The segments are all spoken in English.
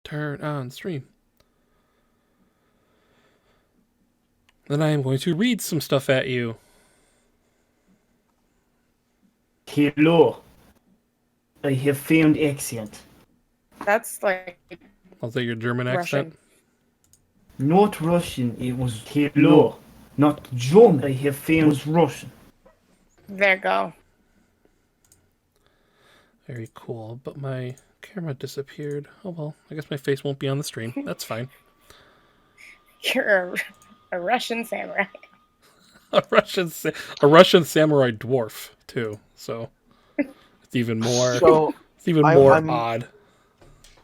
Turn on stream. Then I am going to read some stuff at you. Hello. I have found accent. That's like I'll say your German Russian. accent. Not Russian, it was hello. Not German. I have found was Russian. There you go. Very cool, but my camera disappeared. Oh well, I guess my face won't be on the stream. That's fine. You're a Russian samurai. a Russian samurai dwarf too. So it's even more. So It's even I- more I'm- odd.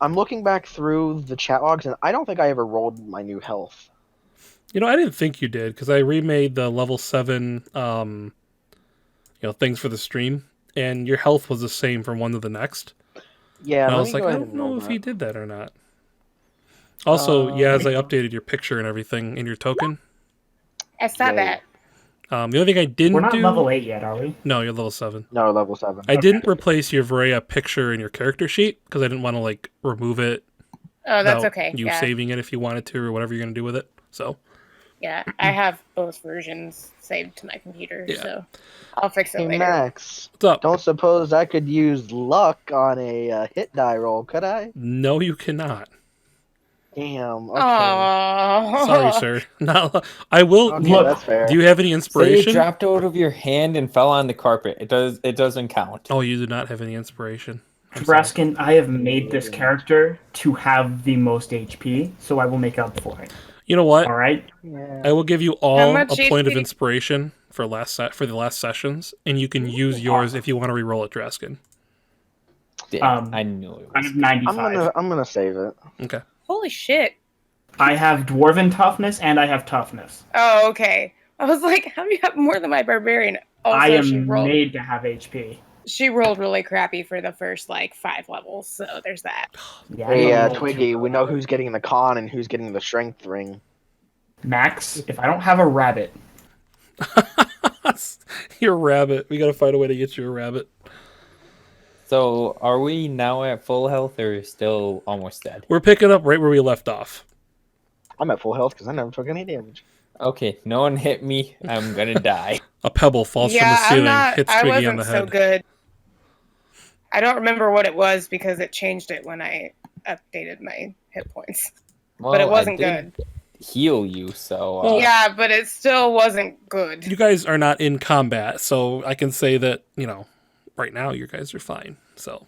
I'm looking back through the chat logs, and I don't think I ever rolled my new health. You know, I didn't think you did because I remade the level 7, things for the stream, and your health was the same from one to the next. Yeah, And I let was me like, go I ahead don't and know roll if that. he did that or not. Also, as I Uh, updated your picture and everything in your token, I saw Yay. that. the only thing I didn't We're not do. level 8 yet, are we? No, you're level 7. No, level 7. I didn't replace your Varia picture in your character sheet because I didn't want to remove it. Oh, that's without okay. You Yeah. saving it if you wanted to or whatever you're gonna do with it. So Yeah, I have both versions saved to my computer, Yeah. so I'll fix it Hey, later. Max, what's up? don't suppose I could use luck on a hit die roll, could I? No, you cannot. Damn, okay. Oh, Sorry, sir. No, I will. Okay, Look, that's fair. Do you have any Say it inspiration? dropped out of your hand and fell on the carpet. It doesn't count. Oh, you do not have any inspiration. I'm sorry. Braskin, I have made this character to have the most HP, so I will make up for it. You know what? Alright? Yeah. I will give you How all much a point of HP? inspiration for the last sessions, and you can use yours if you want to re-roll it, Draskin. Damn, I knew it I was. have 95. I'm gonna save it. Okay. holy shit! I have Dwarven Toughness and I have Toughness. Oh, okay. I was like, how do you have more than my barbarian? Also, I am she rolled. made to have HP. She rolled really crappy for the first 5 levels, so there's that. Yeah, I Hey, don't roll Twiggy, too we well. know who's getting the con and who's getting the strength ring. Max, if I don't have a rabbit, You're a rabbit. We gotta find a way to get you a rabbit. So, are we now at full health or still almost dead? We're picking up right where we left off. I'm at full health because I never took any damage. Okay, no one hit me. I'm gonna die. A pebble falls yeah, from the ceiling, I'm not. hits I Twiggy on wasn't the so head. good. I don't remember what it was because it changed it when I updated my hit points, Well, but it wasn't I did good. heal you, so Well, Yeah, but it still wasn't good. You guys are not in combat, so I can say that, right now you guys are fine. So,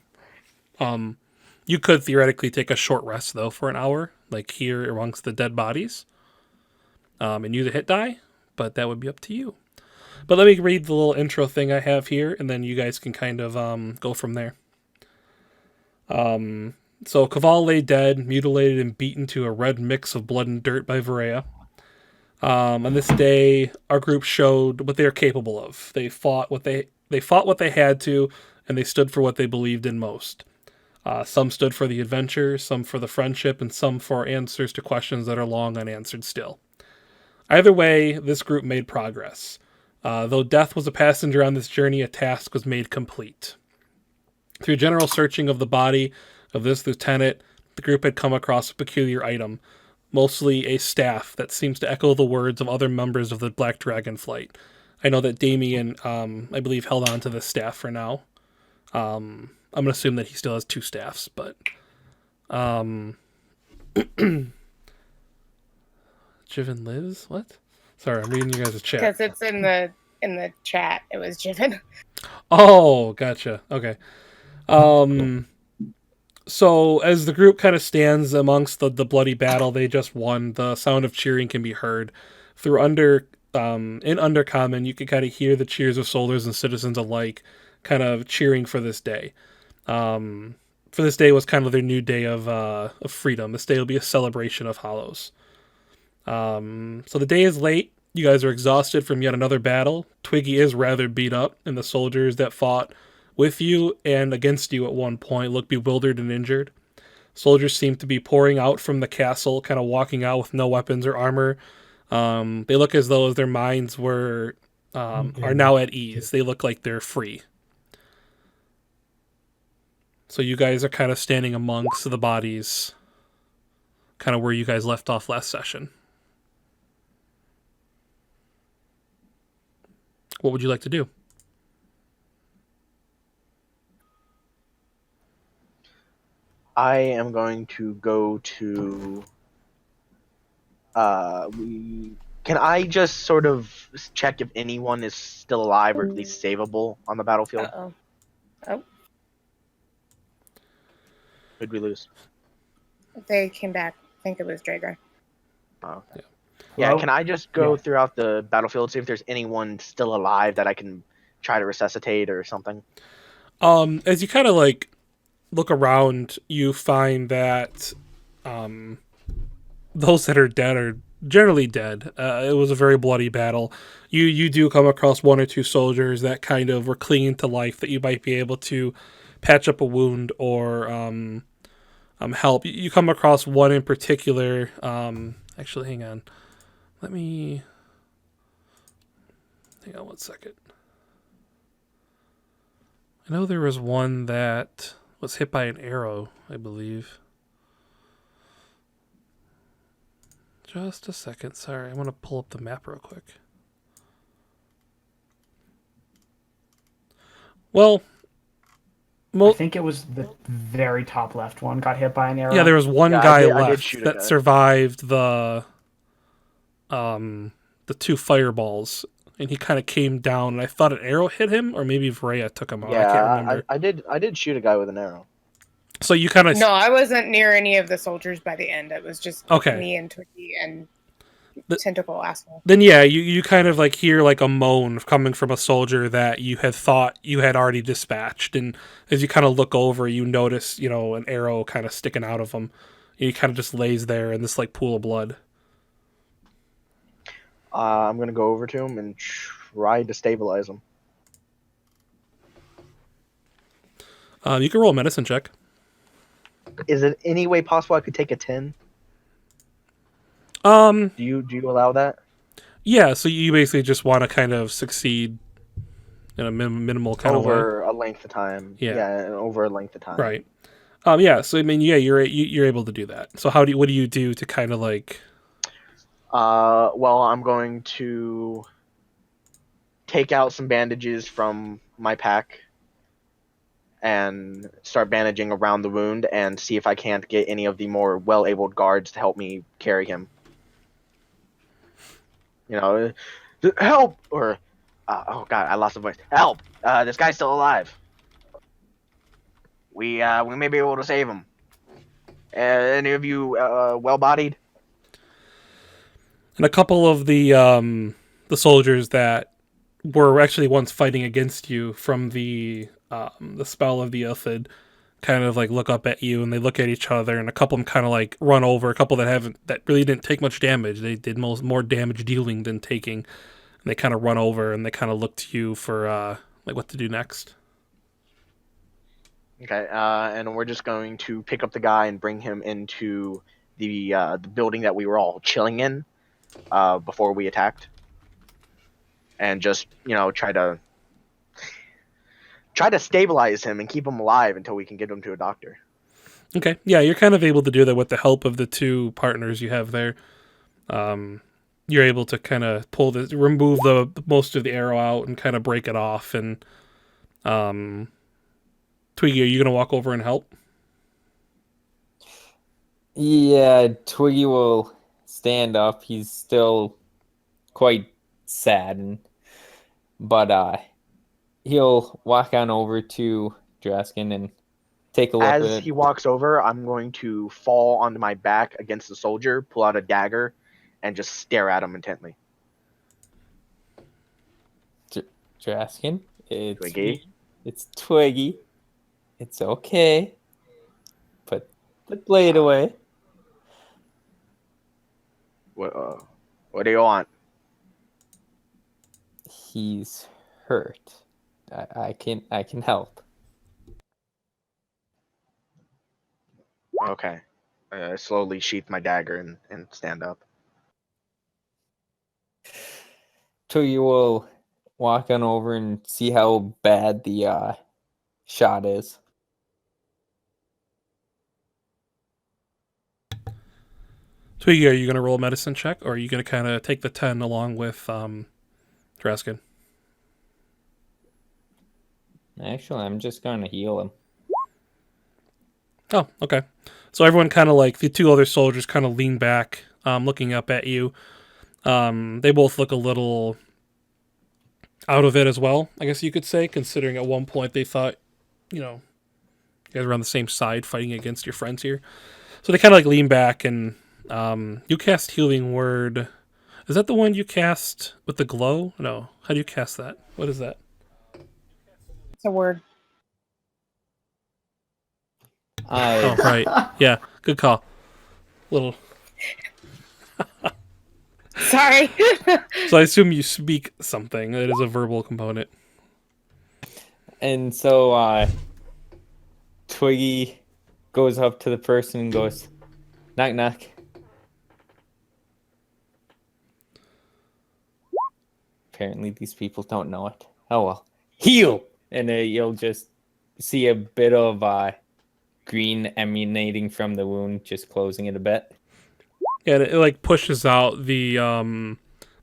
you could theoretically take a short rest, though, for an hour, like here amongst the dead bodies, and use a hit die, but that would be up to you. But let me read the little intro thing I have here, and then you guys can kind of go from there. So Caval lay dead, mutilated and beaten to a red mix of blood and dirt by Varea. On this day, our group showed what they are capable of. They fought what they had to, and they stood for what they believed in most. Some stood for the adventure, some for the friendship, and some for answers to questions that are long unanswered still. Either way, this group made progress. Though death was a passenger on this journey, a task was made complete. Through general searching of the body of this lieutenant, the group had come across a peculiar item, mostly a staff that seems to echo the words of other members of the Black Dragon flight. I know that Damien, I believe, held on to this staff for now. I'm going to assume that he still has 2 staffs, but... Jiven lives? What? Sorry, I'm reading you guys' chat. Because it's in the chat. It was Jiven. Oh, gotcha. Okay. So as the group kind of stands amongst the bloody battle they just won, the sound of cheering can be heard. In Undercommon, you can kind of hear the cheers of soldiers and citizens alike kind of cheering for this day. For this day was kind of their new day of freedom. This day will be a celebration of Hallows. So the day is late. You guys are exhausted from yet another battle. Twiggy is rather beat up, and the soldiers that fought with you and against you at one point look bewildered and injured. Soldiers seem to be pouring out from the castle, kind of walking out with no weapons or armor. They look as though their minds are now at ease. They look like they're free. So you guys are kind of standing amongst the bodies kind of where you guys left off last session. What would you like to do? I am going to go to. Can I just sort of check if anyone is still alive or at least savable on the battlefield? Uh-oh. Oh, Who'd we lose? they came back. I think it was Drager. Oh, okay. Hello? Yeah, can I just go Yeah. throughout the battlefield, see if there's anyone still alive that I can try to resuscitate or something? As you kind of like look around, you find that those that are dead are generally dead. It was a very bloody battle. You do come across one or two soldiers that kind of were clinging to life that you might be able to patch up a wound or help. You come across one in particular. Actually, hang on. Hang on one second. I know there was one that was hit by an arrow, I believe. Just a second. Sorry, I want to pull up the map real quick. Well, I think it was the very top left one got hit by an arrow. yeah, there was one Yeah, guy I did left shoot a that guy. survived the two fireballs, and he kind of came down. And I thought an arrow hit him, or maybe Vreya took him out. I can't remember. I did shoot a guy with an arrow. So you kind of No, I wasn't near any of the soldiers by the end. It was just Okay. me and Twiggy and The- Tentacle Asshole. Then yeah, you kind of like hear like a moan coming from a soldier that you had thought you had already dispatched, and as you kind of look over, you notice an arrow kind of sticking out of him. And he kind of just lays there in this like pool of blood. I'm gonna go over to him and try to stabilize him. You can roll a medicine check. Is it any way possible I could take a 10? Um, Do you allow that? yeah. So you basically just want to kind of succeed in a minimal kind of way, Over a length of time. Yeah. Over a length of time. right? Yeah. So I mean, yeah, you're able to do that. So what do you do to kind of like? Well, I'm going to take out some bandages from my pack and start bandaging around the wound and see if I can't get any of the more well-abled guards to help me carry him. Help! Or, oh god, I lost the voice. Help! This guy's still alive. We may be able to save him. Any of you well-bodied? And a couple of the soldiers that were actually once fighting against you from the spell of the Illithid kind of like look up at you, and they look at each other, and a couple of them kind of like run over. A couple that really didn't take much damage. They did more damage dealing than taking, and they kind of run over and they kind of look to you for like what to do next. Okay, and we're just going to pick up the guy and bring him into the building that we were all chilling in before we attacked, and just try to stabilize him and keep him alive until we can get him to a doctor. Okay, yeah, you're kind of able to do that with the help of the two partners you have there. You're able to kind of remove the most of the arrow out and kind of break it off. And Twiggy, are you gonna walk over and help? Yeah, Twiggy will stand up. He's still quite sad, but he'll walk on over to Draskin and take a look at As it. he walks over, I'm going to fall onto my back against the soldier, pull out a dagger, and just stare at him intently. Draskin, it's Twiggy? It's Twiggy. It's okay. Put the blade away. What do you want? He's hurt. I can help. Okay. I slowly sheath my dagger and stand up. Twiggy will walk on over and see how bad the shot is. Twiggy, are you going to roll a medicine check, or are you going to kind of take the 10 along with Draskin? Actually, I'm just going to heal him. Oh, okay. So everyone kind of like, the two other soldiers kind of lean back, looking up at you. They both look a little out of it as well, I guess you could say, considering at one point they thought, you guys were on the same side fighting against your friends here. So they kind of like lean back and you cast Healing Word. Is that the one you cast with the glow? No. How do you cast that? What is that? It's a word. Oh, right. Yeah, good call. Little. Sorry. So I assume you speak something. It is a verbal component. And so Twiggy goes up to the person and goes, knock, knock. Apparently these people don't know it. Oh well. Heal! And you'll just see a bit of green emanating from the wound, just closing it a bit. Yeah, it like pushes out the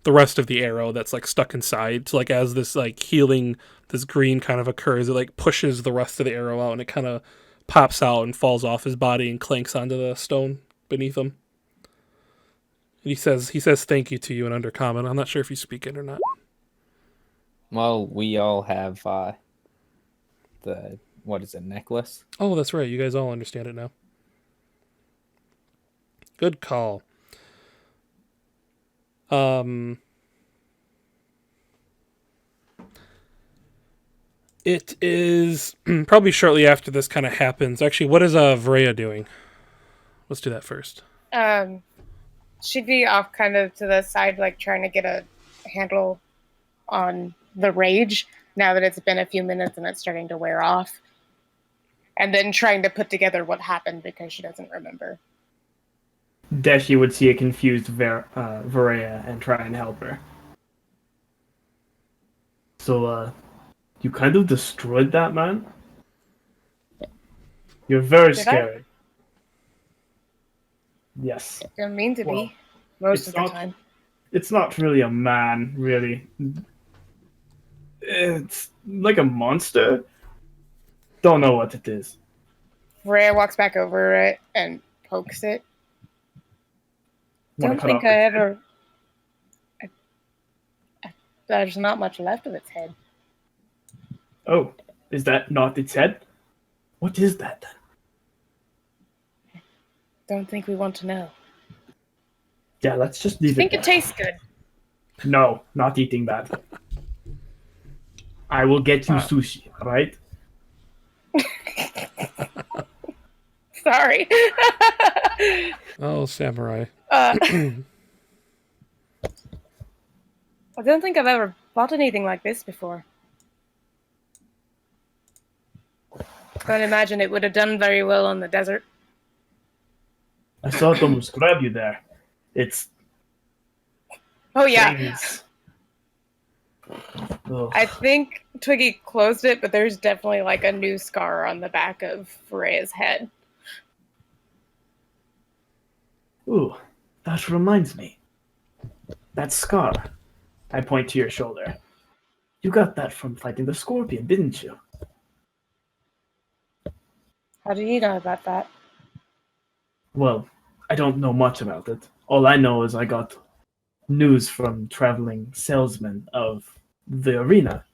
rest of the arrow that's like stuck inside. So like as this like healing, this green kind of occurs, it like pushes the rest of the arrow out and it kind of pops out and falls off his body and clanks onto the stone beneath him. And he says thank you to you in Undercommon. I'm not sure if you speak it or not. Well, we all have the, what is it, necklace? Oh, that's right. You guys all understand it now. Good call. It is probably shortly after this kind of happens. Actually, what is Vrea doing? Let's do that first. She'd be off kind of to the side, like trying to get a handle on the rage now that it's been a few minutes and it's starting to wear off. And then trying to put together what happened because she doesn't remember. Deshi would see a confused Varea and try and help her. So, you kind of destroyed that man? You're very Did I? scary. Yes. Didn't mean to Well, be most it's of the not- time. It's not really a man, really. It's like a monster. Don't know what it is. Rhea walks back over it and pokes it. Wanna Don't cut think off I its head? ever. There's not much left of its head. Oh, is that not its head? What is that then? Don't think we want to know. Yeah, let's just leave Think it it there. tastes good. No, not eating that. I will get you Oh. sushi, alright? Sorry. Oh, samurai. I don't think I've ever bought anything like this before. Can't imagine it would have done very well on the desert. I saw it almost grab you there. It's Oh yeah, things. Ugh. I think Twiggy closed it, but there's definitely like a new scar on the back of Rhea's head. Ooh, that reminds me. That scar. I point to your shoulder. You got that from fighting the scorpion, didn't you? How do you know about that? Well, I don't know much about it. All I know is I got news from traveling salesmen of the arena.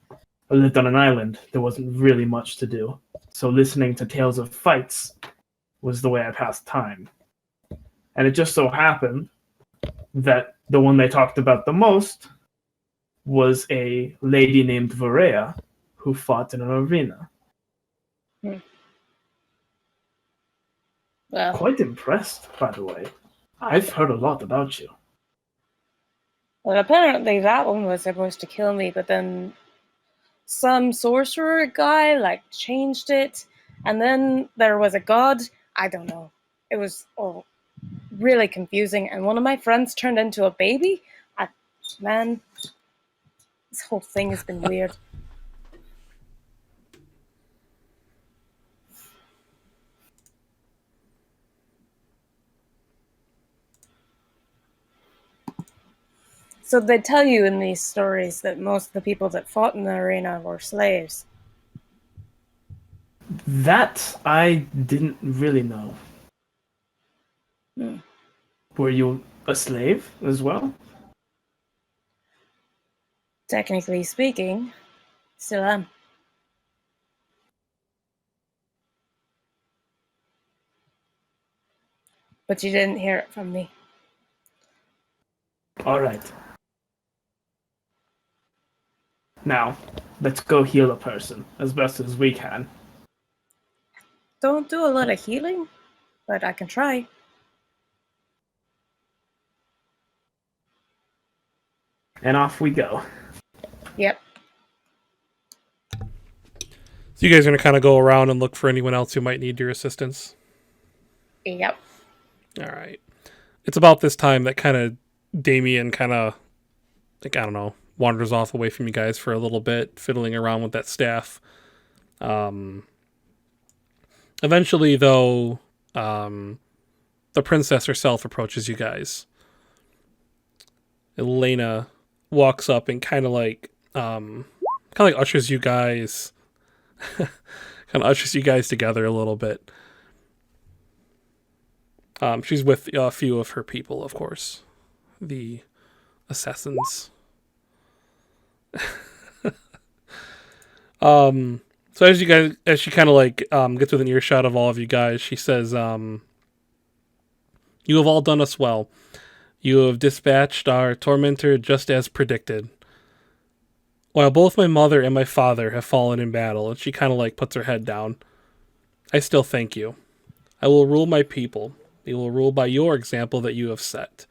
I lived on an island. There wasn't really much to do. So listening to tales of fights was the way I passed time. And it just so happened that the one they talked about the most was a lady named Varea who fought in an arena. Well, Quite impressed, by the way. I've heard a lot about you. apparently that one was supposed to kill me, but then some sorcerer guy like changed it, and then there was a god. I don't know. It was really confusing, and one of my friends turned into a baby. Man, this whole thing has been weird. So they tell you in these stories that most of the people that fought in the arena were slaves. That I didn't really know. Hmm. Were you a slave as well? Technically speaking, still am. But you didn't hear it from me. All right. Now, let's go heal a person as best as we can. Don't do a lot of healing, but I can try. And off we go. Yep. So you guys are going to kind of go around and look for anyone else who might need your assistance? Yep. All right. It's about this time that kind of Damien kind of, like, I don't know, wanders off away from you guys for a little bit, fiddling around with that staff. Eventually, though, the princess herself approaches you guys. Elena walks up and kind of like ushers you guys, together a little bit. She's with a few of her people, of course, the assassins. So as she kind of like gets within earshot of all of you guys, she says, "You have all done us well. You have dispatched our tormentor just as predicted. While both my mother and my father have fallen in battle," and she kind of like puts her head down, "I still thank you. I will rule my people. We will rule by your example that you have set.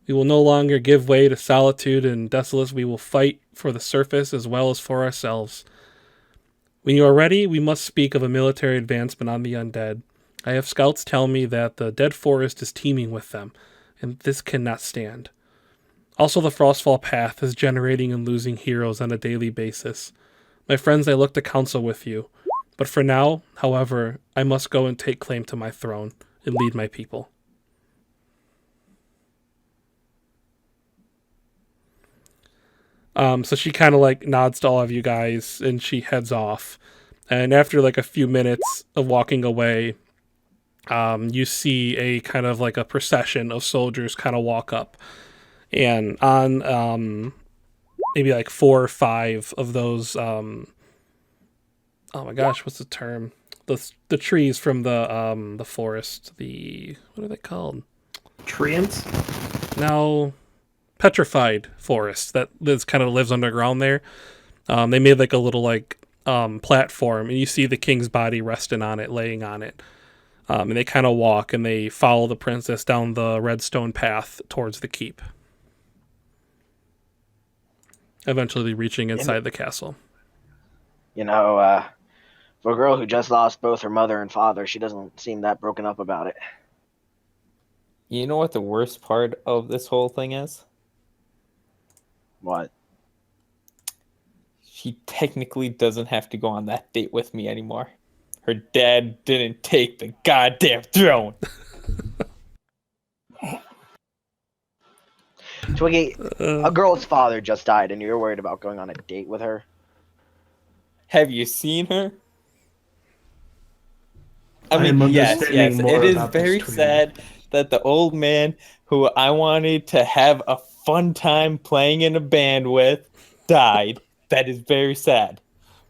We will no longer give way to solitude and desolation. We will fight for the surface as well as for ourselves. When you are ready, we must speak of a military advancement on the undead. I have scouts tell me that the dead forest is teeming with them, and this cannot stand. Also, the Frostfall path is generating and losing heroes on a daily basis. My friends, I look to counsel with you. But for now, however, I must go and take claim to my throne and lead my people." So she kind of like nods to all of you guys and she heads off. And after like a few minutes of walking away, you see a kind of like a procession of soldiers kind of walk up. And on maybe like 4 or 5 of those, oh my gosh, what's the term? The trees from the forest. What are they called? Treants? Now, petrified forest that kind of lives underground there. They made like a little like platform, and you see the king's body resting on it, laying on it. And they kind of walk and they follow the princess down the redstone path towards the keep, eventually reaching inside the castle. For a girl who just lost both her mother and father, she doesn't seem that broken up about it. You know what the worst part of this whole thing is? What? She technically doesn't have to go on that date with me anymore. Her dad didn't take the goddamn throne. Twiggy, a girl's father just died, and you're worried about going on a date with her? Have you seen her? I I am mean, yes, understanding more it is about this very Tweety. sad that the old man who I wanted to have a fun time playing in a band with died. That is very sad.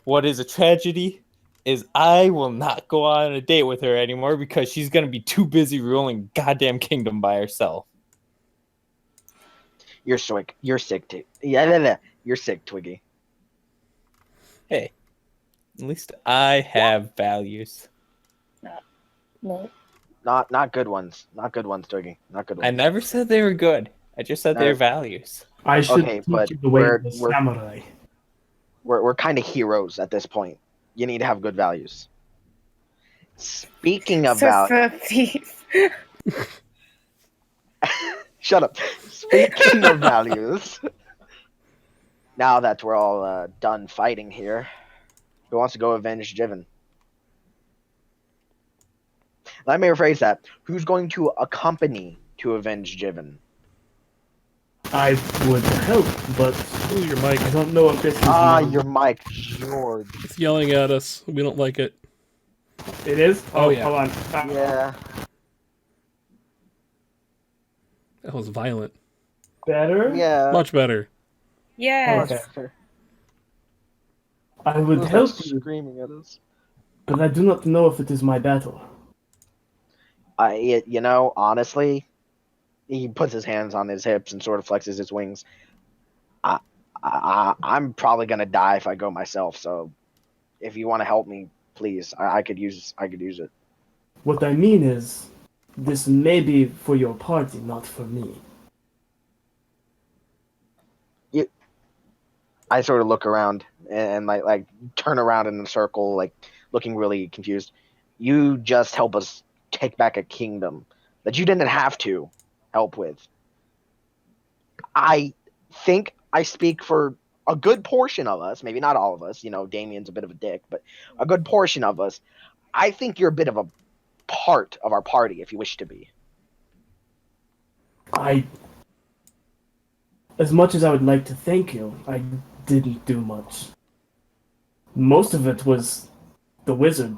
What is a tragedy is I will not go on a date with her anymore because she's going to be too busy ruling goddamn kingdom by herself. You're sick. You're sick, You're sick, Twiggy. Hey, at least I have values. No. Not good ones. Not good ones, Twiggy. Not good ones. I never said they were good. I just said they're values. I should Okay, teach but you the way of the we're- samurai. We're kind of heroes at this point. You need to have good values. Speaking of Says values, the thief. shut up. Speaking of values, now that we're all done fighting here, who wants to go avenge Jiven? Let me rephrase that. Who's going to accompany to avenge Jiven? I would help, but Ooh, your mic. I don't know if this is Your mic, George. It's yelling at us. We don't like it. It is? Oh, yeah. Hold on. Yeah. That was violent. Better? Yeah. Much better. Yes. Okay. I would help you, Screaming at us. but I do not know if it is my battle. Honestly, he puts his hands on his hips and sort of flexes his wings. I'm probably gonna die if I go myself. So, if you want to help me, please, I could use it. What I mean is, this may be for your party, not for me. I sort of look around and like turn around in a circle, like looking really confused. You just help us take back a kingdom that you didn't have to help with. I think I speak for a good portion of us, maybe not all of us. Damien's a bit of a dick, but a good portion of us. I think you're a bit of a part of our party if you wish to be. As much as I would like to thank you, I didn't do much. Most of it was the wizard.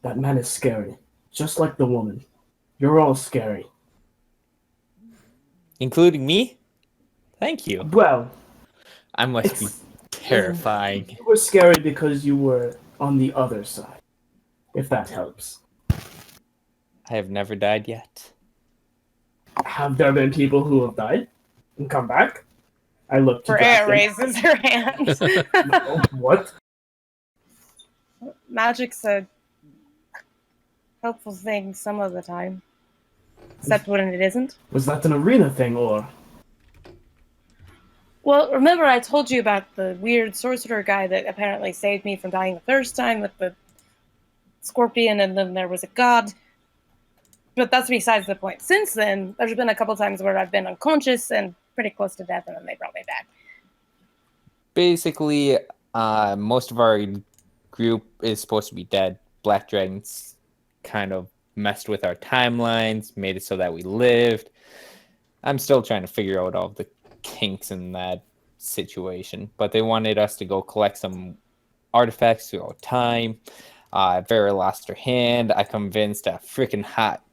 That man is scary, just like the woman. You're all scary. Including me? Thank you. Well, I must be terrifying. you were scary because you were on the other side, if that helps. I have never died yet. Have there been people who have died and come back? I look to Freya Jackson. raises her hand. No, what? Magic's a helpful thing some of the time. Except when it isn't. Was that an arena thing, or? Well, remember I told you about the weird sorcerer guy that apparently saved me from dying the first time with the scorpion, and then there was a god. But that's besides the point. Since then, there's been a couple times where I've been unconscious and pretty close to death, and then they brought me back. Basically, most of our group is supposed to be dead. Black Dragons kind of messed with our timelines, made it so that we lived. I'm still trying to figure out all the kinks in that situation, but they wanted us to go collect some artifacts throughout time. Vera lost her hand. I convinced a freaking hot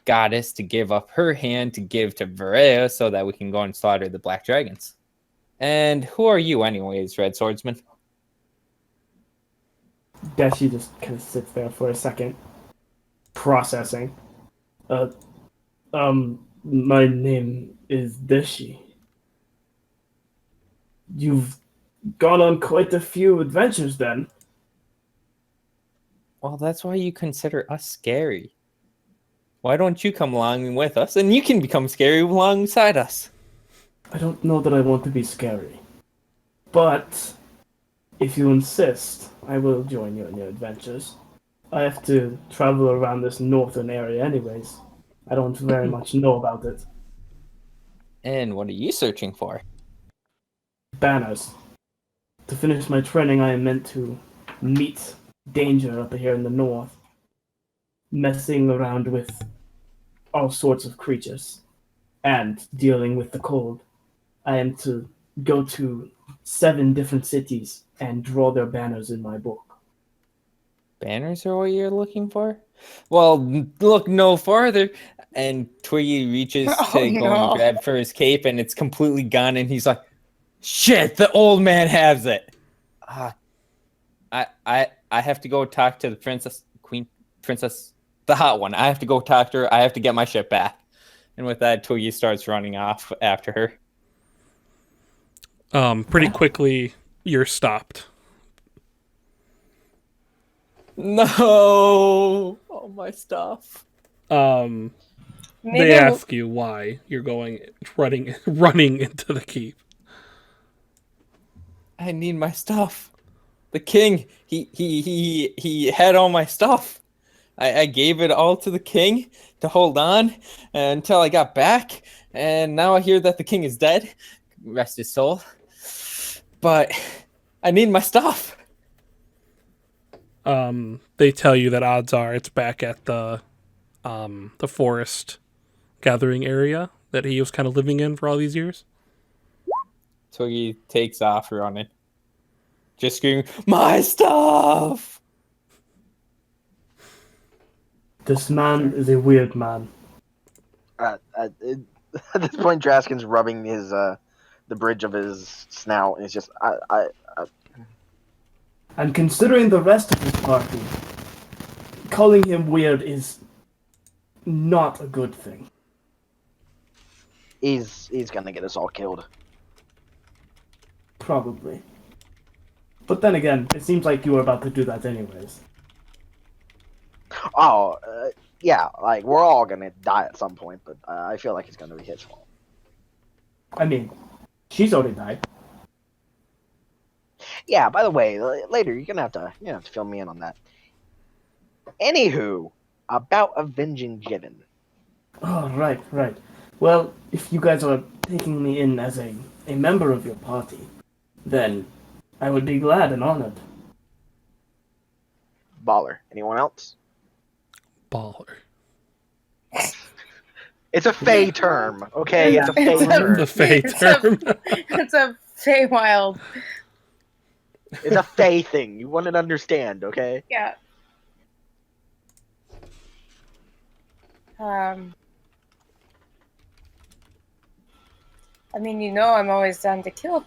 goddess to give up her hand to give to Vera so that we can go and slaughter the Black Dragons. And who are you anyways, Red Swordsman? Dashi just kind of sits there for a second, processing. My name is Dashi. You've gone on quite a few adventures then. Well, that's why you consider us scary. Why don't you come along with us and you can become scary alongside us? I don't know that I want to be scary. But if you insist, I will join you in your adventures. I have to travel around this northern area anyways. I don't very much know about it. And what are you searching for? Banners. To finish my training, I am meant to meet danger up here in the north, messing around with all sorts of creatures and dealing with the cold. I am to go to 7 different cities and draw their banners in my book. Banners are what you're looking for? Well, look no farther. And Twiggy reaches to go and grab for his cape, and it's completely gone. And he's like, "Shit, the old man has it." I have to go talk to the princess, the hot one. I have to go talk to her. I have to get my ship back. And with that, Twiggy starts running off after her. Pretty quickly, you're stopped. No, all my stuff. They ask you why you're going running into the keep. I need my stuff. The king, he had all my stuff. I gave it all to the king to hold on until I got back, and now I hear that the king is dead. Rest his soul. But I need my stuff. They tell you that odds are it's back at the forest gathering area that he was kind of living in for all these years. Twiggy takes off running. Just screaming, "My stuff!" This man is a weird man. At this point, Draskin's rubbing his the bridge of his snout, and it's just And considering the rest of his party, calling him weird is not a good thing. he's gonna get us all killed. Probably. But then again, it seems like you were about to do that anyways. Oh, yeah, like we're all gonna die at some point, but I feel like it's gonna be his fault. I mean, she's already died. Yeah. By the way, later you're gonna have to fill me in on that. Anywho, about avenging Jiven. Oh, right. Well, if you guys are taking me in as a member of your party, then I would be glad and honored. Baller. Anyone else? Baller. It's a Fey term, okay? It's a Fey It's a- term. The Fey It's a- term. It's a Feywild. It's a Fey thing. You wouldn't understand, okay? Yeah. I mean, I'm always down to kill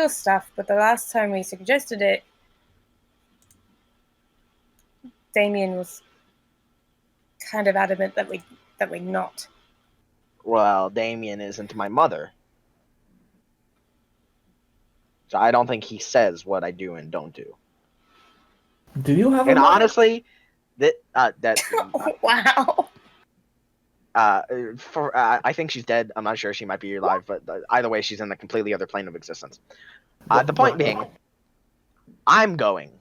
stuff, but the last time we suggested it, Damien was kind of adamant that we not. Well, Damien isn't my mother. So I don't think he says what I do and don't do. Do you have And a mother? honestly, that Wow. I think she's dead. I'm not sure, she might be alive, but either way, she's in a completely other plane of existence. The point being, I'm going.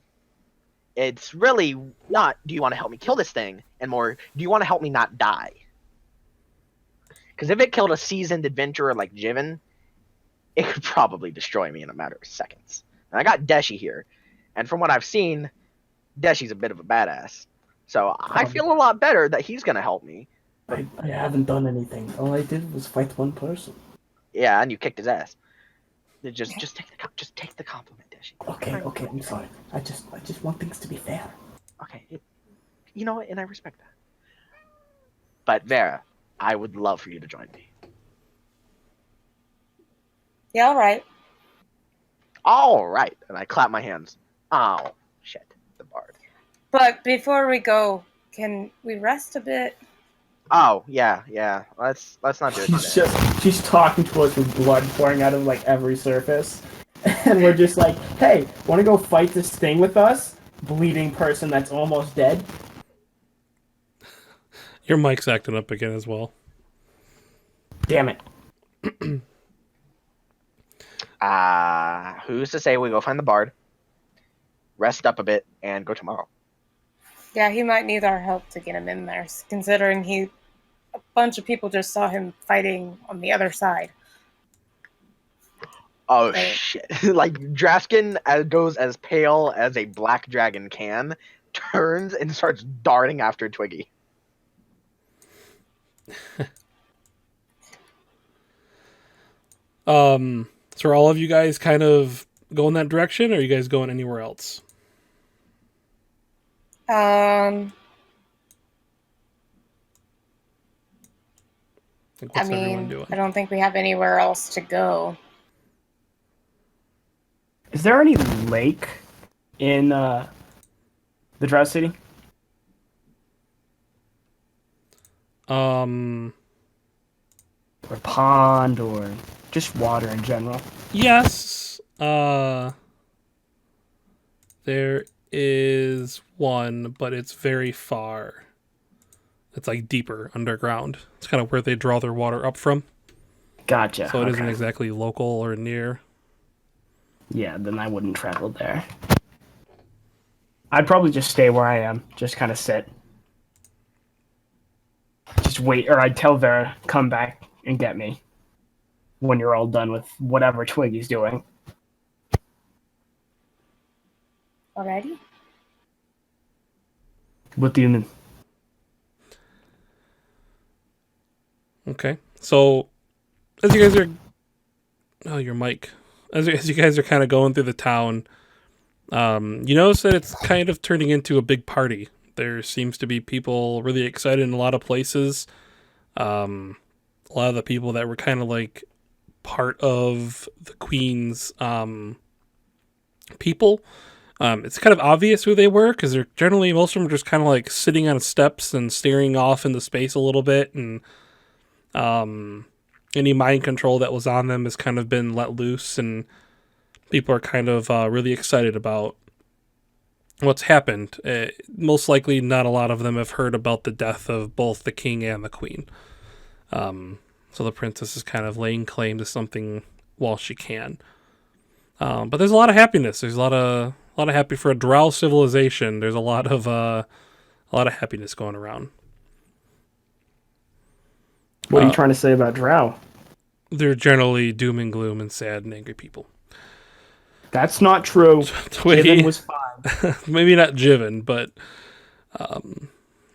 It's really not, do you want to help me kill this thing? And more, do you want to help me not die? Because if it killed a seasoned adventurer like Jiven, it could probably destroy me in a matter of seconds. And I got Deshi here, and from what I've seen, Deshi's a bit of a badass. So I feel a lot better that he's going to help me. I haven't done anything. All I did was fight one person. Yeah, and you kicked his ass. Just take the compliment, Deshi. Okay, I'm sorry. I just want things to be fair. Okay, you know what, and I respect that. But Vera, I would love for you to join me. Yeah, all right. All right, and I clap my hands. Oh shit, the bard. But before we go, can we rest a bit? Oh yeah. Let's not do it today. She's talking to us with blood pouring out of like every surface, and we're just like, hey, want to go fight this thing with us? Bleeding person that's almost dead. Your mic's acting up again as well. Damn it. Who's to say we go find the bard, rest up a bit, and go tomorrow? Yeah, he might need our help to get him in there, considering a bunch of people just saw him fighting on the other side. Oh Right. shit! Like Draskin goes as pale as a black dragon can, turns and starts darting after Twiggy. So are all of you guys kind of going that direction, or are you guys going anywhere else? Like, I what's everyone mean, doing? I don't think we have anywhere else to go. Is there any lake in the Drought City? Um, Or pond, or just water in general? yes. There is one, but it's very far. It's like deeper underground. It's kind of where they draw their water up from. Gotcha. So it okay. not exactly local or near. Yeah, then I wouldn't travel there. I'd probably just stay where I am, just kind of sit. Just wait, or I'd tell Vera, come back and get me when you're all done with whatever Twiggy's doing. Alrighty? What do you mean? Okay. So as you guys are, oh, your mic. As you guys are kind of going through the town, you notice that it's kind of turning into a big party. There seems to be people really excited in a lot of places. A lot of the people that were kind of like part of the Queen's people. It's kind of obvious who they were because they're generally, most of them are just kind of like sitting on steps and staring off into space a little bit, and any mind control that was on them has kind of been let loose, and people are kind of really excited about what's happened. Most likely, not a lot of them have heard about the death of both the king and the queen. So the princess is kind of laying claim to something while she can. But there's a lot of happiness. There's a lot of happy for a drow civilization. There's a lot of happiness going around. What are you trying to say about Drow? They're generally doom and gloom and sad and angry people. That's not true. Twiggy Jiven was fine. maybe not Jiven, but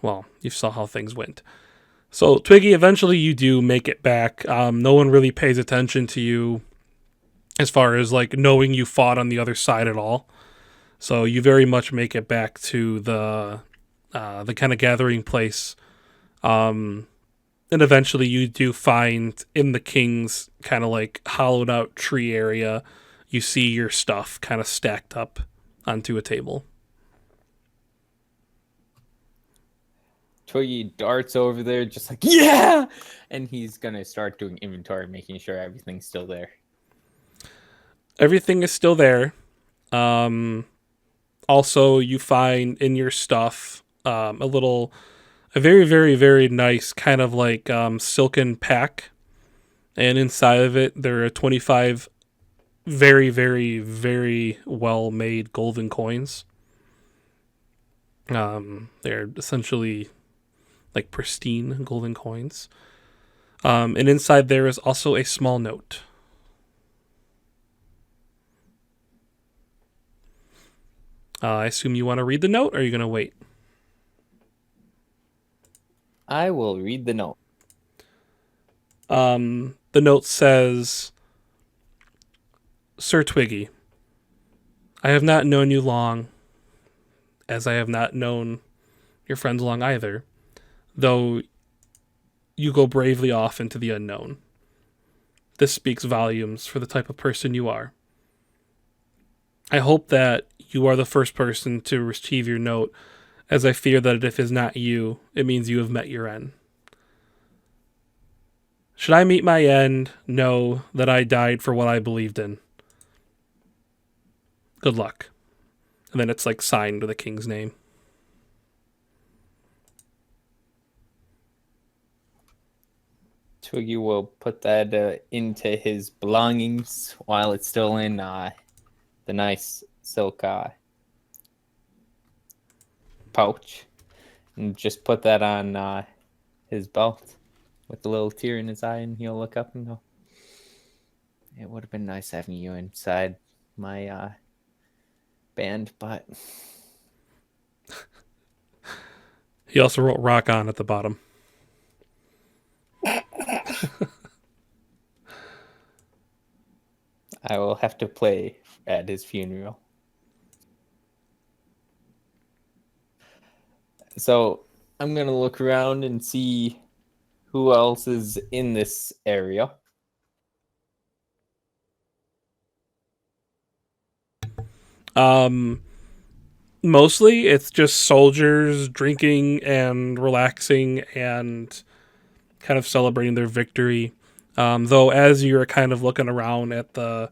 well, you saw how things went. So Twiggy, eventually you do make it back. No one really pays attention to you as far as like knowing you fought on the other side at all. So you very much make it back to the kind of gathering place. And eventually you do find in the king's kind of like hollowed out tree area, you see your stuff kind of stacked up onto a table. Twiggy darts over there, just like, yeah! And he's going to start doing inventory, making sure everything's still there. Everything is still there. Also, you find in your stuff a very, very, very nice kind of like silken pack. And inside of it, there are 25 very, very, very well-made golden coins. They're essentially like pristine golden coins. And inside there is also a small note. I assume you want to read the note, or are you going to wait? I will read the note. The note says, Sir Twiggy, I have not known you long, as I have not known your friends long either, though you go bravely off into the unknown. This speaks volumes for the type of person you are. I hope that you are the first person to receive your note, as I fear that if it is not you, it means you have met your end. Should I meet my end, know that I died for what I believed in. Good luck. And then it's like signed with the king's name. Twiggy will put that into his belongings while it's still in the nice silk pouch, and just put that on his belt with a little tear in his eye, and he'll look up and go, it would have been nice having you inside my band, but He also wrote rock on at the bottom. I will have to play at his funeral. So I'm going to look around and see who else is in this area. Mostly it's just soldiers drinking and relaxing and kind of celebrating their victory. Though as you're kind of looking around at the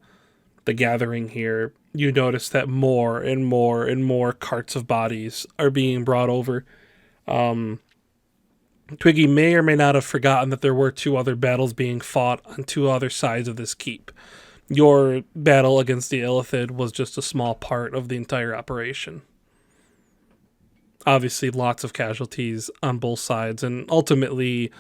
gathering here, you notice that more and more and more carts of bodies are being brought over. Twiggy may or may not have forgotten that there were 2 other battles being fought on 2 other sides of this keep. Your battle against the Illithid was just a small part of the entire operation. Obviously, lots of casualties on both sides, and ultimately,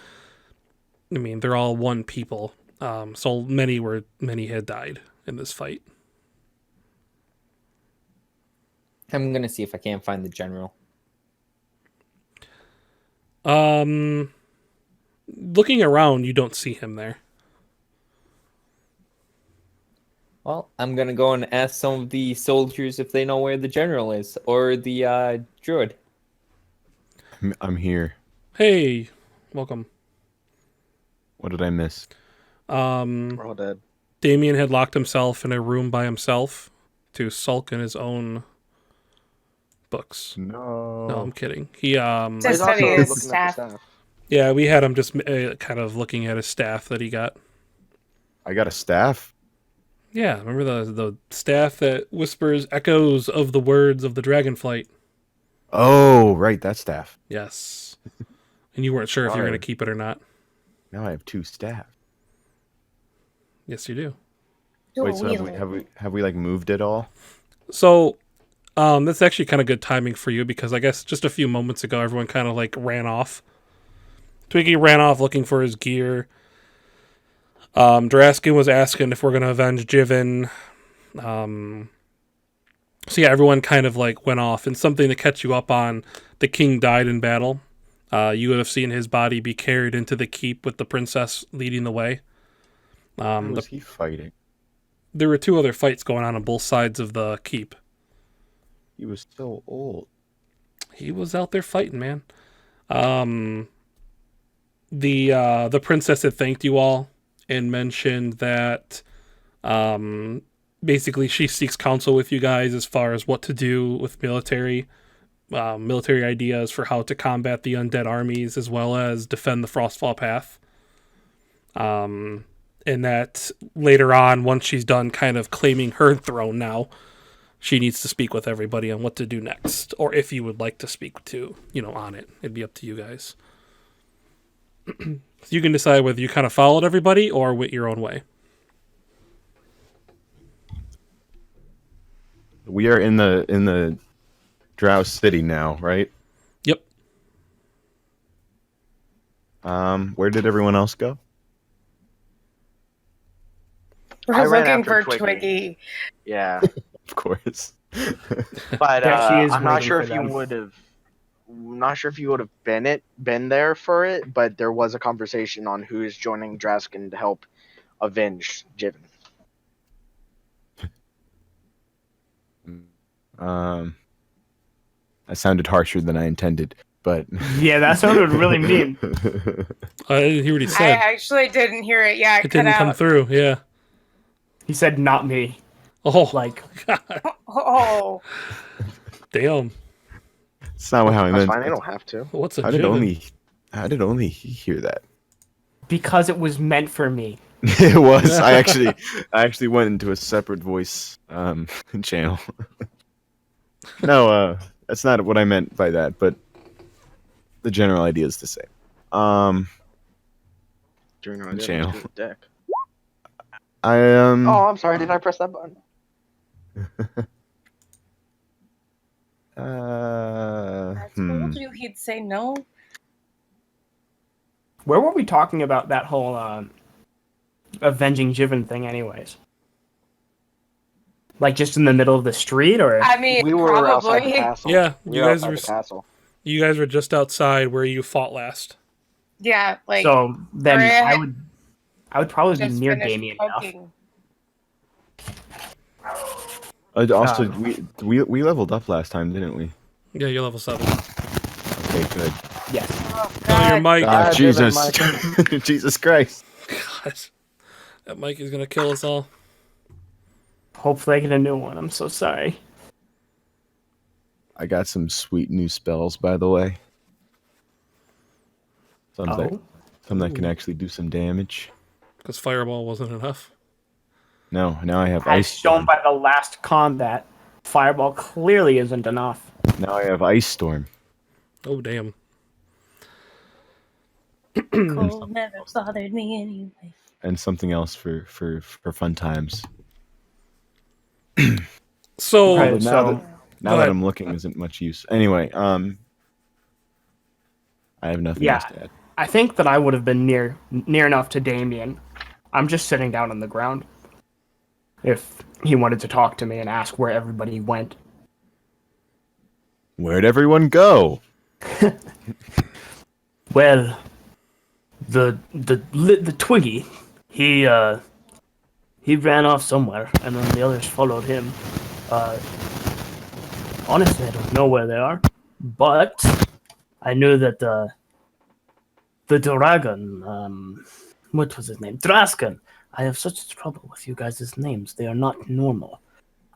I mean, they're all one people. So many had died in this fight. I'm going to see if I can't find the general. Looking around, you don't see him there. Well, I'm gonna go and ask some of the soldiers if they know where the general is, or the druid. I'm here. Hey, welcome. What did I miss? We're all dead. Damien had locked himself in a room by himself to sulk in his own books. No, I'm No. kidding. He To He's study also his looking staff. at the staff. yeah, we had him just kind of looking at his staff that he got. I got a staff. Yeah, remember the staff that whispers echoes of the words of the dragonflight? Oh, right, that staff. Yes. And you weren't sure if you were going Alright. to keep it or not. Now I have 2 staff. Yes, you do. Do Wait, a so wheel. have we like moved it all? So, that's actually kind of good timing for you because I guess just a few moments ago, everyone kind of like ran off. Twiggy ran off looking for his gear. Draskin was asking if we're going to avenge Jiven. So yeah, everyone kind of like went off. And something to catch you up on, the king died in battle. You would have seen his body be carried into the keep with the princess leading the way. Who was he fighting? There were 2 other fights going on both sides of the keep. He was so old. He was out there fighting, man. The princess had thanked you all and mentioned that basically she seeks counsel with you guys as far as what to do with military ideas for how to combat the undead armies as well as defend the Frostfall Path. And that later on, once she's done kind of claiming her throne now, she needs to speak with everybody on what to do next. Or if you would like to speak to, on it. It'd be up to you guys. So you can decide whether you kind of followed everybody or went your own way. We are in the Drow City now, right? Yep. Where did everyone else go? I We're ran looking after for Twiggy. Twiggy. Yeah, Of course. but Yeah, she is I'm not waiting sure for if you them. would have. Not sure if you would have been there for it, but there was a conversation on who is joining Draskin to help avenge Jiven. That sounded harsher than I intended, but Yeah, that sounded really mean. I didn't hear what he I said. actually didn't hear it. Yeah, It cut didn't come out. through. Yeah. He said, "Not me." Oh, Like, God. Oh, Damn. It's not how I That's meant. fine. I don't have to. What's a How did Jiven? only he hear that? because it was meant for me. It was. I actually went into a separate voice channel. No, that's not what I meant by that, but the general idea is the same. During our Channel. deck. I Oh, I'm sorry. Did I press that button? I told you he'd say no. Where were we talking about that whole avenging Jiven thing, anyways? Like just in the middle of the street, or I mean, We were outside the probably. castle. Yeah, we you were guys outside were the castle. you guys were just outside where you fought last. Yeah, like so then Brett I would probably be just near finished Damien enough. poking. also, we leveled up last time, didn't we? Yeah, you're level 7. Okay, good. Yes. Oh, Oh, your God. mic. Ah, God, Jesus, Jiven, Jesus Christ! God. That mic is gonna kill us all. Hopefully, I get a new one. I'm so sorry. I got some sweet new spells, by the way. Some that can actually do some damage. Because Fireball wasn't enough. No, now I have As Ice shown Storm. by the last combat, Fireball clearly isn't enough. Now I have Ice Storm. Oh, damn. Cold never bothered me anyway. And something else for fun times. So, Right. But so- now Go that ahead. I'm looking isn't much use. Anyway, I have nothing Yeah. else to add. I think that I would have been near enough to Damien. I'm just sitting down on the ground. If he wanted to talk to me and ask where everybody went. Where'd everyone go? Well, the Twiggy, he he ran off somewhere, and then the others followed him. Honestly, I don't know where they are, but I knew that the dragon, what was his name? Draskan. I have such trouble with you guys' names. They are not normal.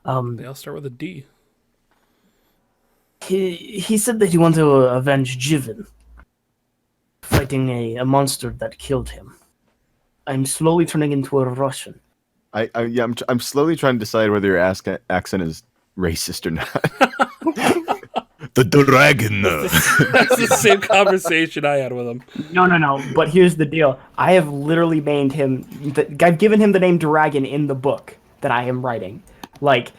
They all start with a D. He said that he wanted to avenge Jiven, fighting a monster that killed him. I'm slowly turning into a Russian. I'm slowly trying to decide whether your accent is racist or not. The dragon. That's the same conversation I had with him. No. But here's the deal. I have literally named him. I've given him the name Dragon in the book that I am writing. Like,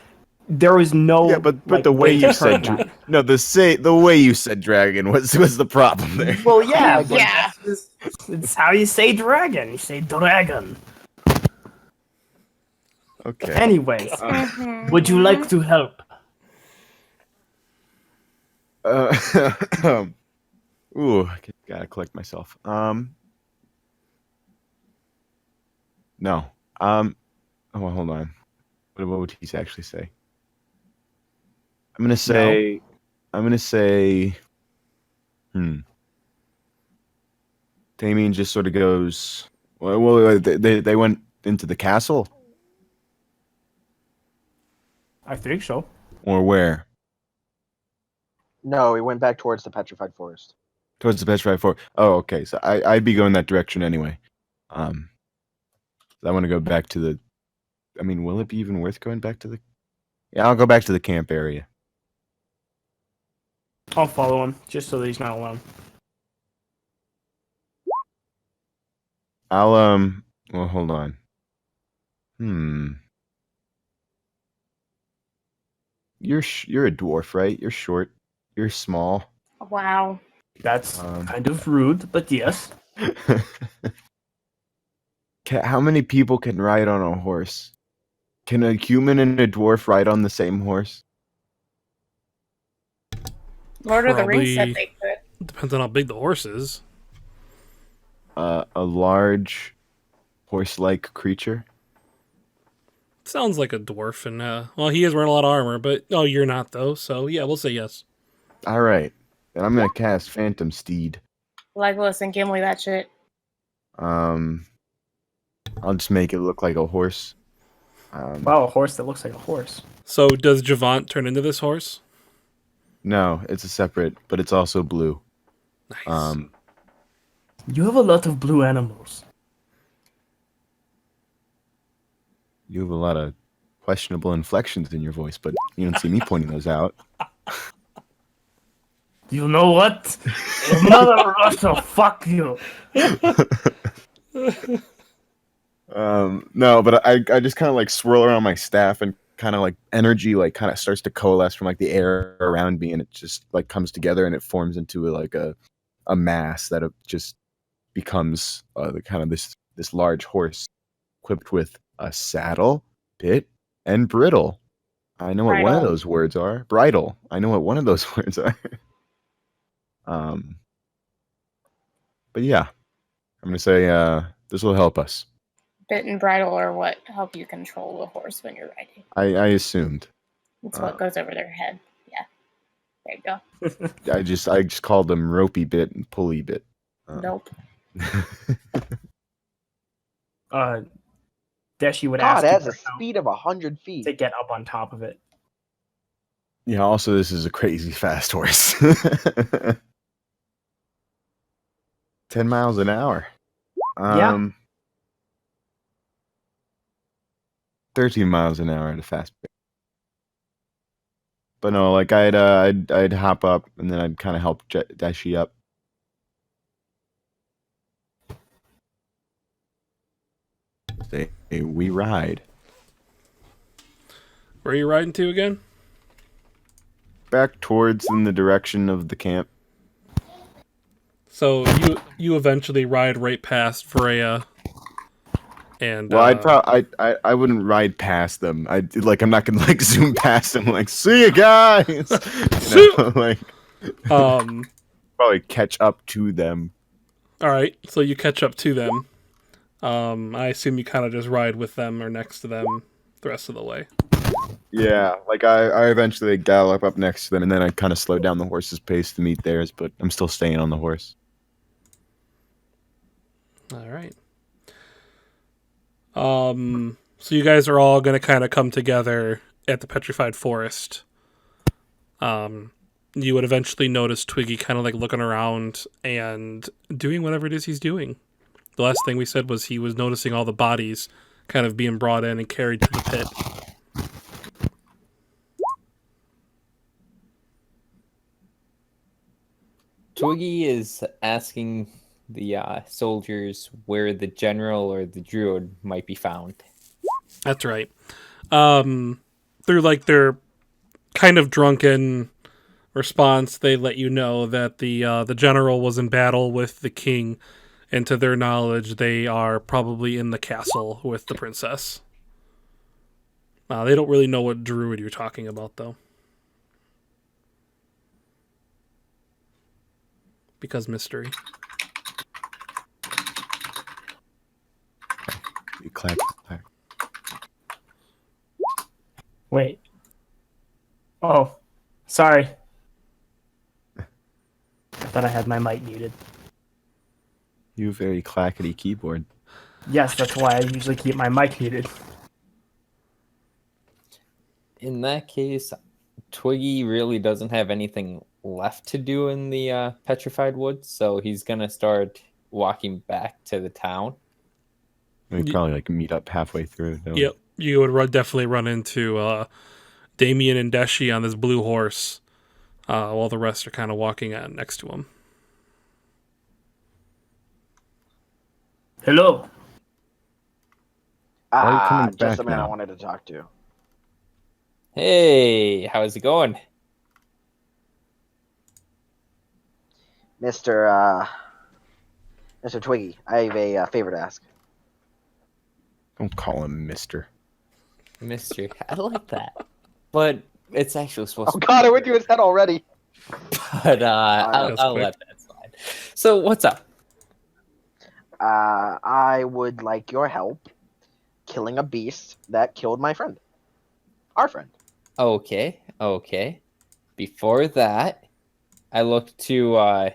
there was no. Yeah, but like, the way you to said turn that. the way you said dragon was the problem there. Well, yeah, but Yeah. it's how you say dragon. You say dragon. Okay. Anyways, Mhm. would you like to help? Ooh, gotta collect myself. No. Oh, well, hold on. What would he actually say? I'm gonna say. Damien just sort of goes. Well, they went into the castle, I think so. or where? No, we went back towards the petrified forest. Towards the petrified fort. Oh, okay. So I'd be going that direction anyway. I want to go back to the. I mean, will it be even worth going back to the? Yeah, I'll go back to the camp area. I'll follow him just so that he's not alone. I'll Well, hold on. You're a dwarf, right? You're short. You're small. Wow. That's kind of rude, but yes. How many people can ride on a horse? Can a human and a dwarf ride on the same horse? Lord of the Rings said Probably- they could. Depends on how big the horse is. A large horse-like creature. Sounds like a dwarf, and well, he is wearing a lot of armor, but you're not though. So yeah, we'll say yes. All right. Then I'm gonna cast Phantom Steed. Legolas and Gimli, that shit. I'll just make it look like a horse. Wow, a horse that looks like a horse. So does Javant turn into this horse? No, it's a separate, but it's also blue. Nice. You have a lot of blue animals. You have a lot of questionable inflections in your voice, but you don't see me pointing those out. You know what? Mother Russia, fuck you. No, but I just kind of like swirl around my staff and kind of like energy like kind of starts to coalesce from like the air around me, and it just like comes together and it forms into like a mass that it just becomes the kind of this large horse equipped with a saddle, bit, and bridle. I know what one of Bridle. those words are. Bridle. I know what one of those words are. But yeah, I'm gonna say this will help us. Bit and bridle are what help you control the horse when you're riding. I assumed. It's what goes over their head. Yeah. There you go. I just called them ropey bit and pulley bit. Nope. Dashi would God, ask it you has for a help speed of 100 feet. to get up on top of it. Yeah. Also, this is a crazy fast horse. 10 miles an hour. Yeah. 13 miles an hour at a fast pace. But no, like I'd hop up and then I'd kind of help Dashi up. Say, we ride Where are you riding to again? back towards in the direction of the camp. So you eventually ride right past Freya. And Well, I wouldn't ride past them. I'm not gonna like zoom past them. Like, see you guys. Like, um. probably catch up to them. All right, so you catch up to them. I assume you kind of just ride with them or next to them the rest of the way. Yeah, like I eventually gallop up next to them, and then I kind of slow down the horse's pace to meet theirs, but I'm still staying on the horse. All right. So you guys are all going to kind of come together at the petrified forest. You would eventually notice Twiggy kind of like looking around and doing whatever it is he's doing. The last thing we said was he was noticing all the bodies kind of being brought in and carried to the pit. Twiggy is asking the soldiers where the general or the druid might be found. That's right. Through like their kind of drunken response, they let you know that the general was in battle with the king, and to their knowledge, they are probably in the castle with the princess. They don't really know what druid you're talking about, though, because mystery. You clap, clap. Wait. Oh, sorry. I thought I had my mic muted. You very clackety keyboard. Yes, that's why I usually keep my mic muted. In that case, Twiggy really doesn't have anything left to do in the petrified woods, so he's gonna start walking back to the town. We probably like meet up halfway through. Yep, you would definitely run into Damien and Deshi on this blue horse, while the rest are kind of walking next to him. Hello. Why are you coming Just back the man I now? wanted to talk to. Hey, how's it going? Mr. Twiggy, I have a favor to ask. Don't call him Mister. Mister, I like that. But it's actually supposed Oh to god, I went through his head already. But That's I'll quick. let that slide. So what's up? I would like your help killing a beast that killed my friend. Our friend. Okay. Before that, I look to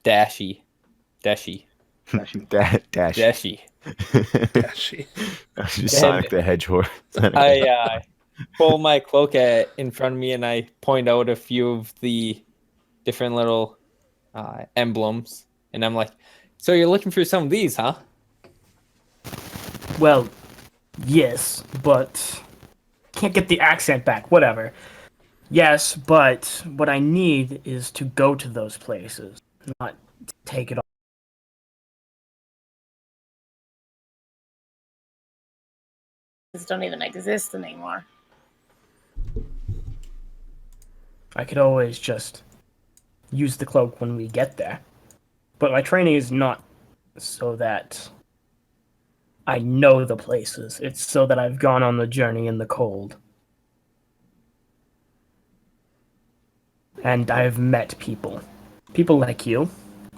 Deshi. Dash. Deshi. Deshi. Just Sonic the Hedgehog. I pull my cloak in front of me and I point out a few of the different little emblems, and I'm like, "So you're looking for some of these, huh?" Well, yes, but can't get the accent back. Whatever. Yes, but what I need is to go to those places, not take it off. Don't even exist anymore. I could always just use the cloak when we get there. But my training is not so that I know the places. It's so that I've gone on the journey in the cold. And I've met people. People like you,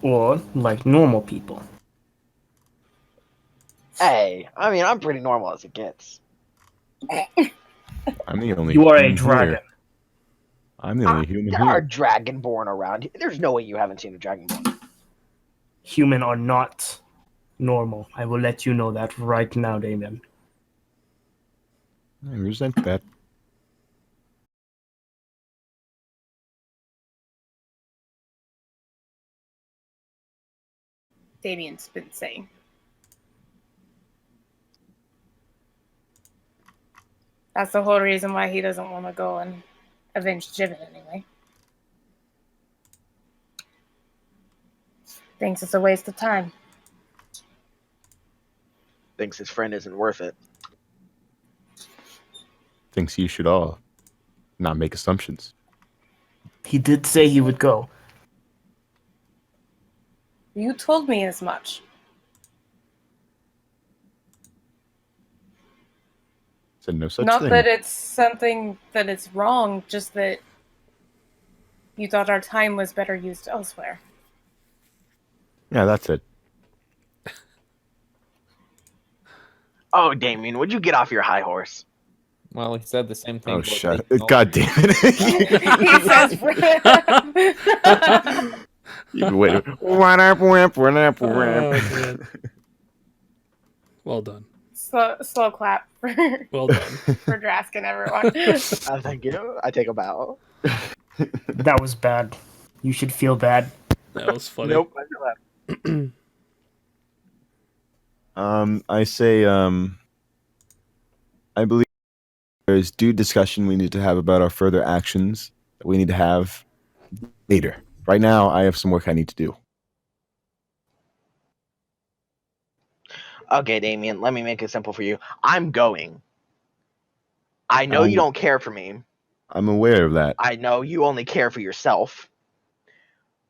or like normal people. Hey, I mean, I'm pretty normal as it gets. I'm the only. You are a human dragon. here. I'm the only human There are here. dragonborn around here. There's no way you haven't seen a dragonborn. Human are not normal. I will let you know that right now, Damien. I resent that. Damien's been saying. That's the whole reason why he doesn't want to go and avenge Jiven anyway. Thinks it's a waste of time. Thinks his friend isn't worth it. Thinks you should all not make assumptions. He did say he would go. You told me as much. Said no such Not thing. that it's something that it's wrong, just that you thought our time was better used elsewhere. Yeah, that's it. Oh, Damien, would you get off your high horse? Well, he said the same thing. Oh, about shut taking it. God damn it. He says, You've been waiting. What up, whip, what up, Oh, whip. man. Well done. slow clap for Well done. Draskin, everyone. Thank you. I take a bow. That was bad. You should feel bad. That was funny. Nope. I feel that. I say, I believe there's due discussion we need to have about our further actions that we need to have later. Right now, I have some work I need to do. Okay, Damien, let me make it simple for you. I'm going. I know you don't care for me. I'm aware of that. I know you only care for yourself.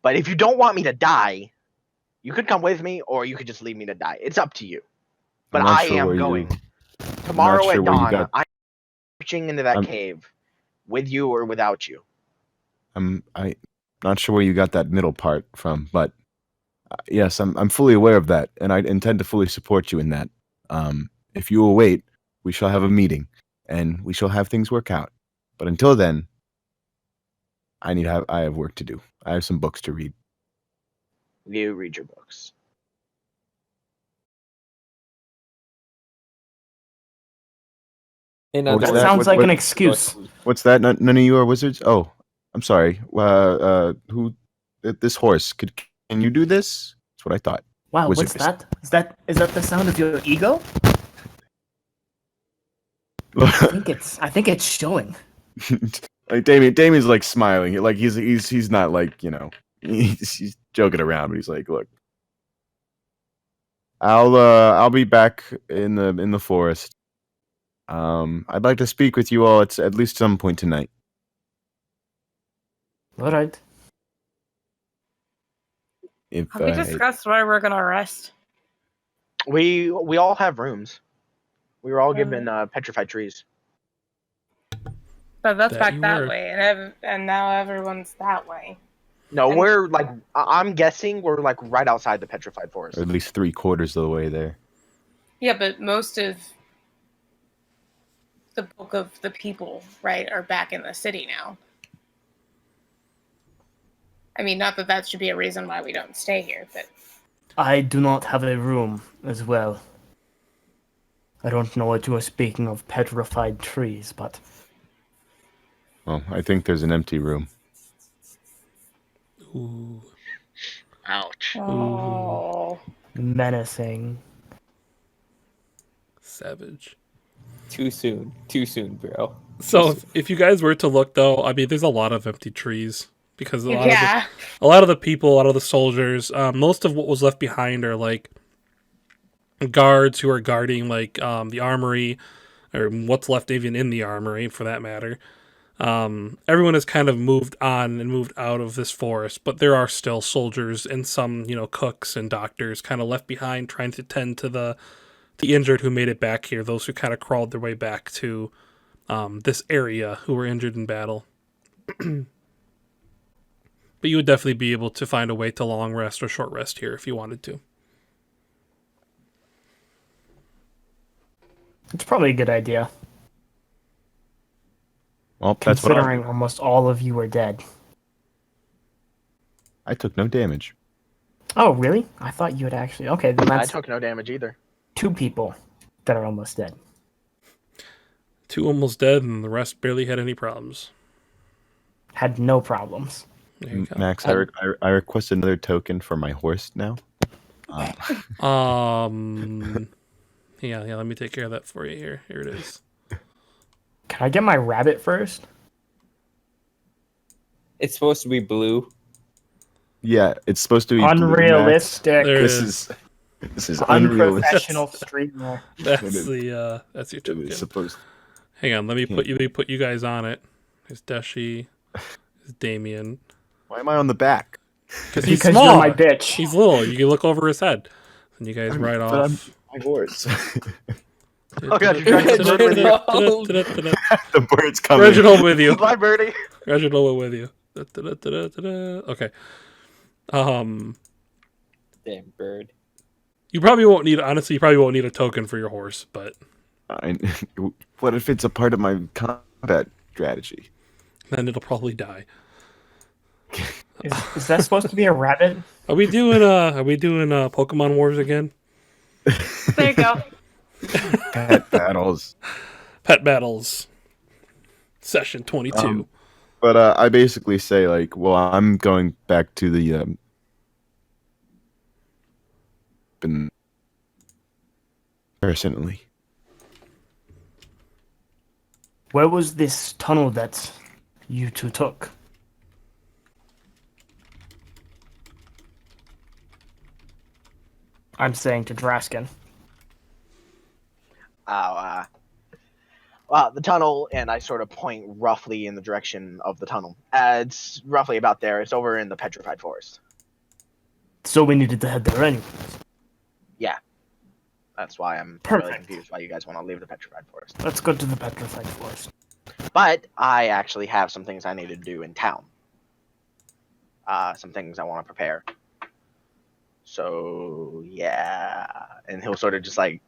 But if you don't want me to die, you could come with me or you could just leave me to die. It's up to you. But I'm not I sure am where going. I'm Tomorrow not sure at where you dawn, got- I'm marching into that cave. With you or without you. I'm not sure where you got that middle part from, but yes, I'm fully aware of that, and I intend to fully support you in that. If you will wait, we shall have a meeting, and we shall have things work out. But until then, I have work to do. I have some books to read. You read your books. In What's other That that? sounds What- like an what- excuse. What's that? None of you are wizards? Oh, I'm sorry. Who? This horse? Can you do this? That's what I thought. Wow, Wizard what's is- that? Is that the sound of your ego? I think it's showing. Like Damien's like smiling. Like he's not like, he's joking around, but he's like, look, I'll be back in the forest. I'd like to speak with you all at least some point tonight. All right. If Have we discussed where we're gonna rest? We all have rooms. We were all given petrified trees. But that's That back you that were. way, and now everyone's that way. No, And- we're like I'm guessing we're like right outside the petrified forest. or at least 3/4 of the way there. Yeah, but most of the bulk of the people, right, are back in the city now. I mean, not that that should be a reason why we don't stay here, but I do not have a room as well. I don't know what you are speaking of petrified trees, but Well, I think there's an empty room. Ooh. Ouch. oh, menacing. Savage. Too soon, bro. So if you guys were to look, though, I mean, there's a lot of empty trees because yeah. a lot of the people, a lot of the soldiers, most of what was left behind are like guards who are guarding like the armory, or what's left even in the armory for that matter. Everyone has kind of moved on and moved out of this forest, but there are still soldiers and some, cooks and doctors kind of left behind trying to tend to the injured who made it back here, those who kind of crawled their way back to this area who were injured in battle. But you would definitely be able to find a way to long rest or short rest here if you wanted to. It's probably a good idea, Well, that's what considering almost all of you are dead. I took no damage. Oh, really? I thought you had actually. Okay, then I that's took no damage either. 2 people that are almost dead. 2 almost dead, and the rest barely had any problems. Had no problems. There you go. Max, I request another token for my horse now. Yeah, let me take care of that for you here. Here it is. Can I get my rabbit first? It's supposed to be blue. Yeah, it's supposed to be blue, Max. Unrealistic. There it This is unrealistic. Unprofessional streamer. That's It is. that's your It token. was supposed. Hang on, let me put you guys on it. There's Deshi, there's Damien. Why am I on the back? Because he's Because small. you're my bitch. He's little. You can look over his head, and you guys ride but off. My horse. Oh god, you're dragging the bird with you. The bird's coming. Reginald with you. Bye, birdie. Reginald with you. Okay. Damn bird. You probably won't need. Honestly, you probably won't need a token for your horse, but I, what if it's a part of my combat strategy? then it'll probably die. Is that supposed to be a rabbit? Are we doing Pokemon Wars again? There you go. Pet battles. Pet battles. Session 22. But I basically say like, well, I'm going back to the personally. Where was this tunnel that you two took? I'm saying to Draskin. Well, the tunnel, and I sort of point roughly in the direction of the tunnel. It's roughly about there. It's over in the petrified forest. So we needed to head there anyway. Yeah. That's why I'm really Perfect. confused why you guys want to leave the petrified forest. Let's go to the petrified forest. But I actually have some things I need to do in town. Some things I want to prepare. So, yeah. And he'll sort of just like,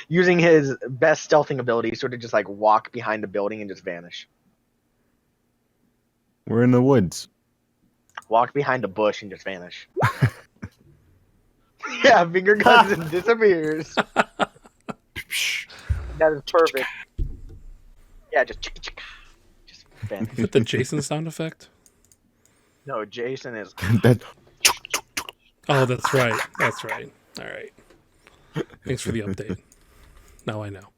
using his best stealthing ability, sort of just like walk behind the building and just vanish. We're in the woods. Walk behind a bush and just vanish. Yeah, finger guns and disappears. That is perfect. Yeah, just vanish. Is it the Jason sound effect? No, Jason is. That Oh, that's right. That's right. All right. Thanks for the update. Now I know.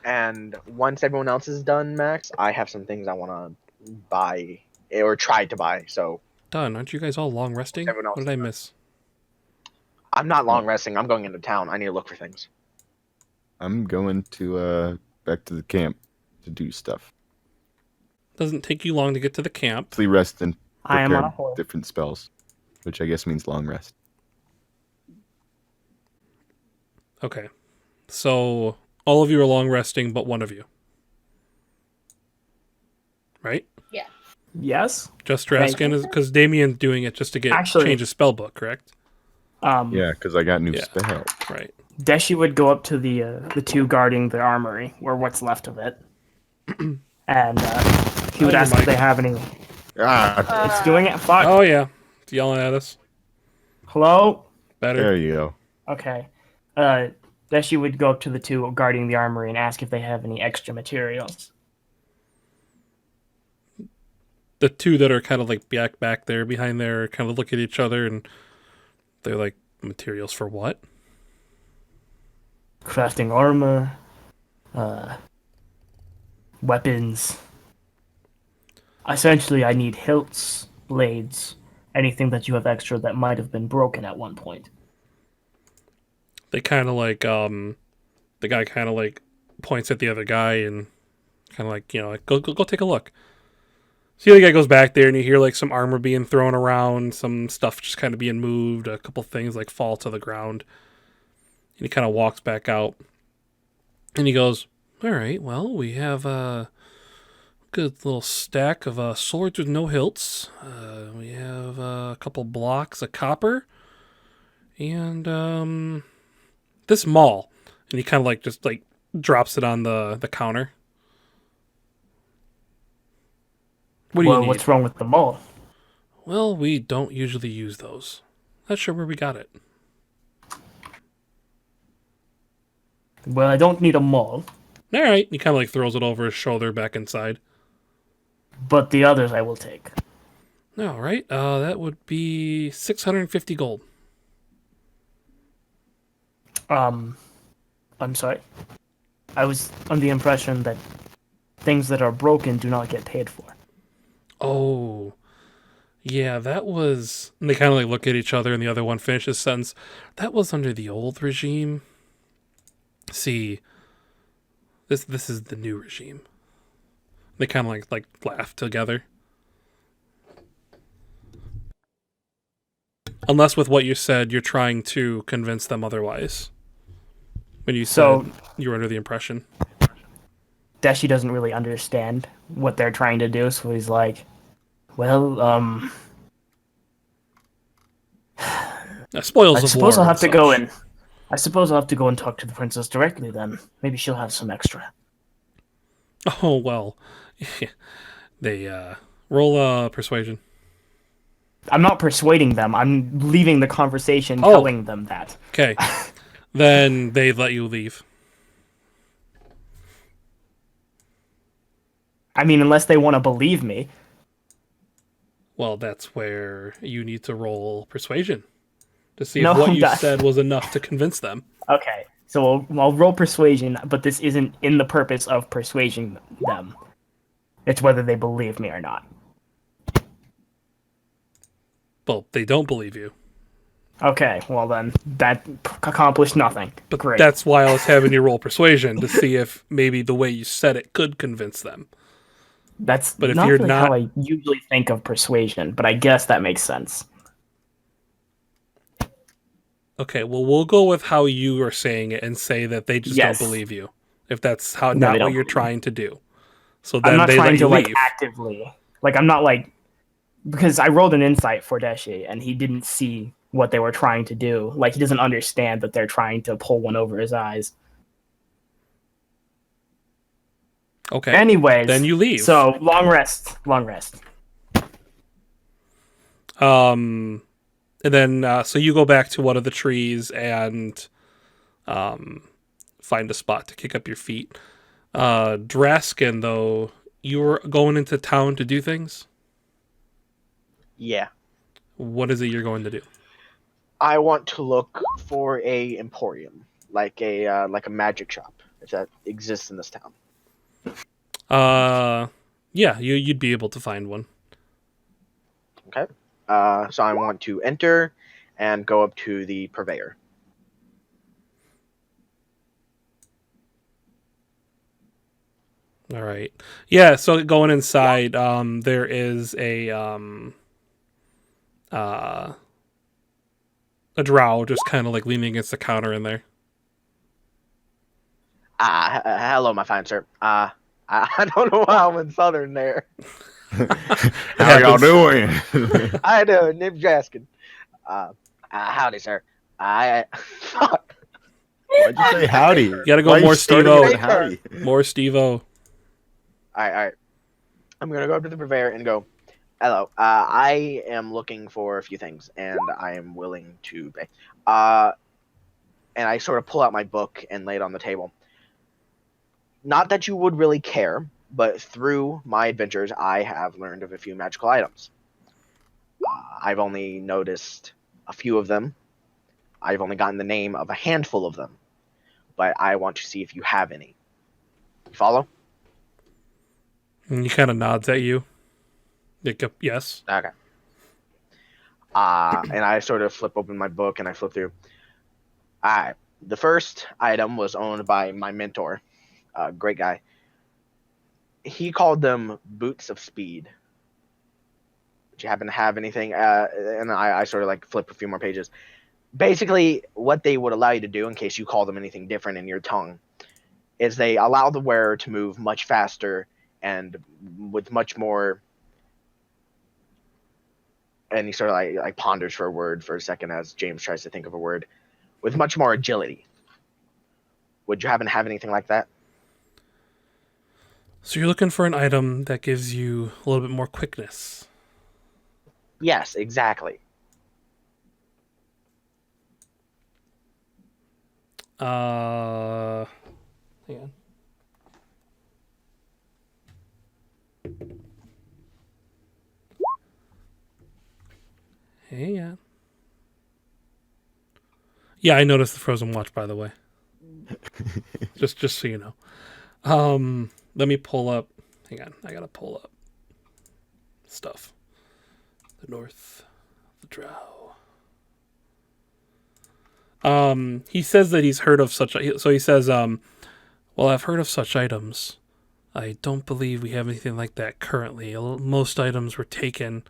And once everyone else is done, Max, I have some things I want to buy or try to buy. So Done. Aren't you guys all long resting? Everyone else What did I is done. miss? I'm not long resting. I'm going into town. I need to look for things. I'm going to back to the camp to do stuff. Doesn't take you long to get to the camp. Mostly rest and I am on a prepare horse. different spells, which I guess means long rest. Okay. So all of you are long resting, but one of you. Right? Yes? Just Thank Draskin you. is because Damien's doing it just to get Actually- change his spell book, correct? Yeah, because I got new Yeah. spell. Right. Deshi would go up to the two guarding the armory, or what's left of it, and he would Oh, ask your if they mic. have any. Ah, It's doing it. Fuck. Oh yeah. It's yelling at us. Hello. Better. there you go. Okay. Deshi would go up to the two guarding the armory and ask if they have any extra materials. The two that are kind of like back there behind there kind of look at each other and they're like, materials for what? Crafting armor, weapons. Essentially, I need hilts, blades, anything that you have extra that might have been broken at one point. They kind of like the guy kind of like points at the other guy and kind of like, you know, like, go take a look. So the guy goes back there and you hear like some armor being thrown around, some stuff just kind of being moved, a couple things like fall to the ground. And he kind of walks back out and he goes, all right, well, we have a good little stack of swords with no hilts. We have a couple blocks of copper and this maul. And he kind of like just like drops it on the counter. What do you need? What's wrong with the mole? Well, we don't usually use those. Not sure where we got it. Well, I don't need a mole, All right. He kind of like throws it over his shoulder back inside. but the others I will take. All right. That would be 650 gold. I'm sorry. I was under the impression that things that are broken do not get paid for. Oh. Yeah, that was... And they kind of like look at each other and the other one finishes sentence. That was under the old regime. See, this is the new regime. They kind of like laugh together. Unless with what you said, you're trying to convince them otherwise. When you So- said you were under the impression. Deshi doesn't really understand what they're trying to do, so he's like, well, All Spoils I of suppose war. I'll and have to go such. and I suppose I'll have to go and talk to the princess directly then. Maybe she'll have some extra. Oh well, they roll persuasion. I'm not persuading them. I'm leaving the conversation Oh. telling them that. Okay, then they let you leave. I mean, unless they want to believe me. Well, that's where you need to roll persuasion to see No, if what you that- said was enough to convince them. Okay, so I'll roll persuasion, but this isn't in the purpose of persuading them. It's whether they believe me or not. Well, they don't believe you. Okay, well then, that accomplished nothing. But Great. that's why I was having you roll persuasion to see if maybe the way you said it could convince them. That's But if not you're really not- how I usually think of persuasion, but I guess that makes sense. Okay, well, we'll go with how you are saying it and say that they just Yes. don't believe you. If that's how No, not they what don't you're believe me. trying to do. So I'm then not they trying let you to leave. actively, I'm not because I rolled an insight for Deshi and he didn't see what they were trying to do. Like he doesn't understand that they're trying to pull one over his eyes. Okay. Anyways, Then you leave. So long rest. And then so you go back to one of the trees and find a spot to kick up your feet. Draskin, though, you were going into town to do things. Yeah. What is it you're going to do? I want to look for a emporium, like a magic shop, if that exists in this town. Yeah, you'd be able to find one. Okay. So I want to enter and go up to the purveyor. All right. Yeah, so going inside, there is a drow just kind of like leaning against the counter in there. Hello, my fine sir. I don't know why I went southern there. How y'all happens. doing? I do, Nib Jaskin. Howdy, sir. Fuck. Why'd you say howdy? You gotta go Why more you starting Steve-O. it with howdy? More Steve-O. Alright. I'm gonna go up to the purveyor and go, hello, I am looking for a few things, and I am willing to pay. And I sort of pull out my book and lay it on the table. Not that you would really care, but through my adventures, I have learned of a few magical items. I've only noticed a few of them. I've only gotten the name of a handful of them. But I want to see if you have any. Follow? And he kind of nods at you. Like, yes. Okay. And I sort of flip open my book and I flip through. Alright. The first item was owned by my mentor. Great guy. He called them boots of speed. Do you happen to have anything? And I sort of like flip a few more pages. Basically, what they would allow you to do, in case you call them anything different in your tongue, is they allow the wearer to move much faster and with much more. And he sort of like ponders for a word for a second as James tries to think of a word. With much more agility. Would you happen to have anything like that? So you're looking for an item that gives you a little bit more quickness. Yes, exactly. Hang on. Hang on. Yeah, I noticed the frozen watch, by the way. just so you know. Let me pull up. Hang on, I gotta pull up stuff. The North, the Drow. He says that he's heard of such. So he says, well, I've heard of such items. I don't believe we have anything like that currently. Most items were taken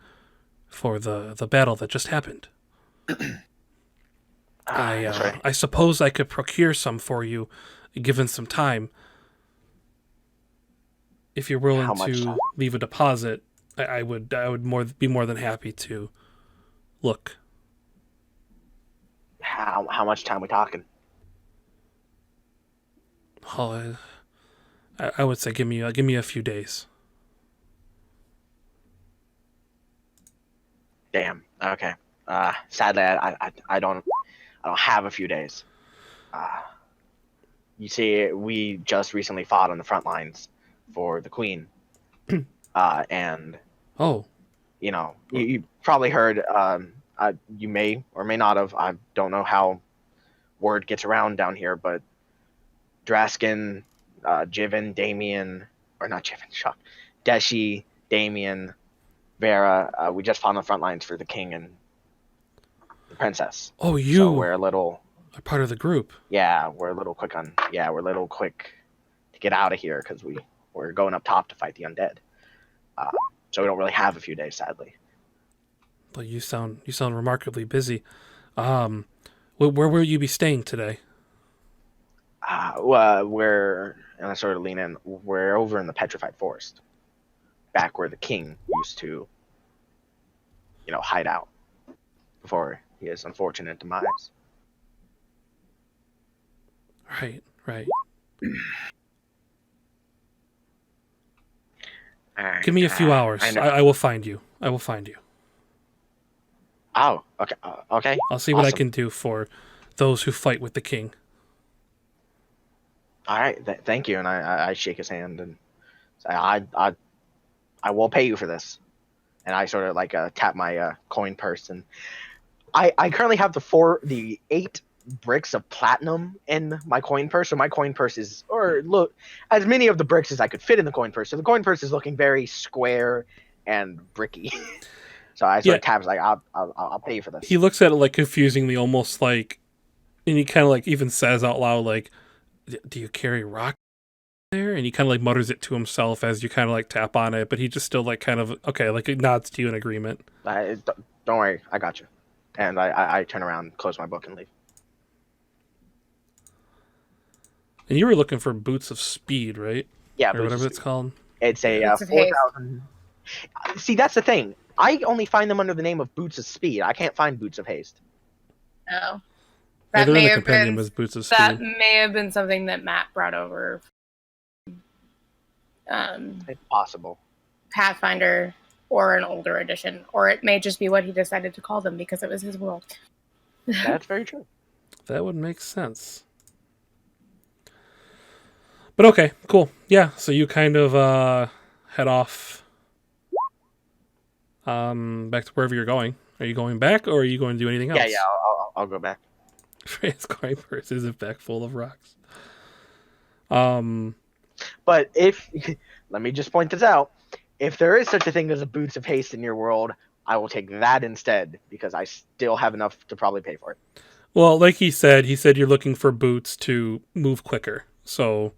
for the battle that just happened. That's right. I suppose I could procure some for you, given some time. If you're willing How much to time? leave a deposit, I would be more than happy to look. How much time we talking? Oh, I would say give me a few days. Damn. Okay. Sadly, I don't have a few days. Uh, you see, we just recently fought on the front lines for the Queen, and Oh, you probably heard. You may or may not have. I don't know how word gets around down here, but Draskin, Jiven, Damien, or not Jiven, shock, Deshi, Damien, Vera. We just fought on the front lines for the king and the princess. oh, So you we're a little, are part of the group. we're a little quick on, we're a little quick to get out of here because we're going up top to fight the undead. So we don't really have a few days, sadly. But you sound remarkably busy. Where will you be staying today? And I sort of lean in. We're over in the petrified forest, back where the king used to, hide out before his unfortunate demise. Right. And, Give me a few hours. I know. I will find you. I will find you. Oh, okay. Okay. I'll see what I Awesome. can do for those who fight with the king. All right. Thank you. And I shake his hand and say, I will pay you for this. And I sort of like tap my coin purse, and I currently have the 8 bricks of platinum in my coin purse. So my coin purse is, or look, as many of the bricks as I could fit in the coin purse. So the coin purse is looking very square and bricky. So I sort of taps like, I'll pay you for this. He looks at it like confusingly, almost like, and he kind of like even says out loud like, "Do you carry rock there?" And he kind of like mutters it to himself as you kind of like tap on it, but he just still like kind of okay, like nods to you in agreement. Don't worry, I got you. And I turn around, close my book, and leave. And you were looking for boots of speed, right? Yeah, Or whatever it's called. It's a Boots of haste. 4,000. See, that's the thing. I only find them under the name of Boots of Speed. I can't find Boots of Haste. Oh. Yeah, That they're in may the have compendium been as boots of that speed. may have been something that Matt brought over. It's possible. Pathfinder or an older edition, or it may just be what he decided to call them because it was his world. That's very true. That would make sense. But okay, cool. Yeah, so you kind of head off back to wherever you're going. Are you going back, or are you going to do anything else? Yeah, I'll go back. His coin purse is in fact full of rocks. But if let me just point this out, if there is such a thing as a Boots of Haste in your world, I will take that instead because I still have enough to probably pay for it. Well, like he said you're looking for boots to move quicker. So,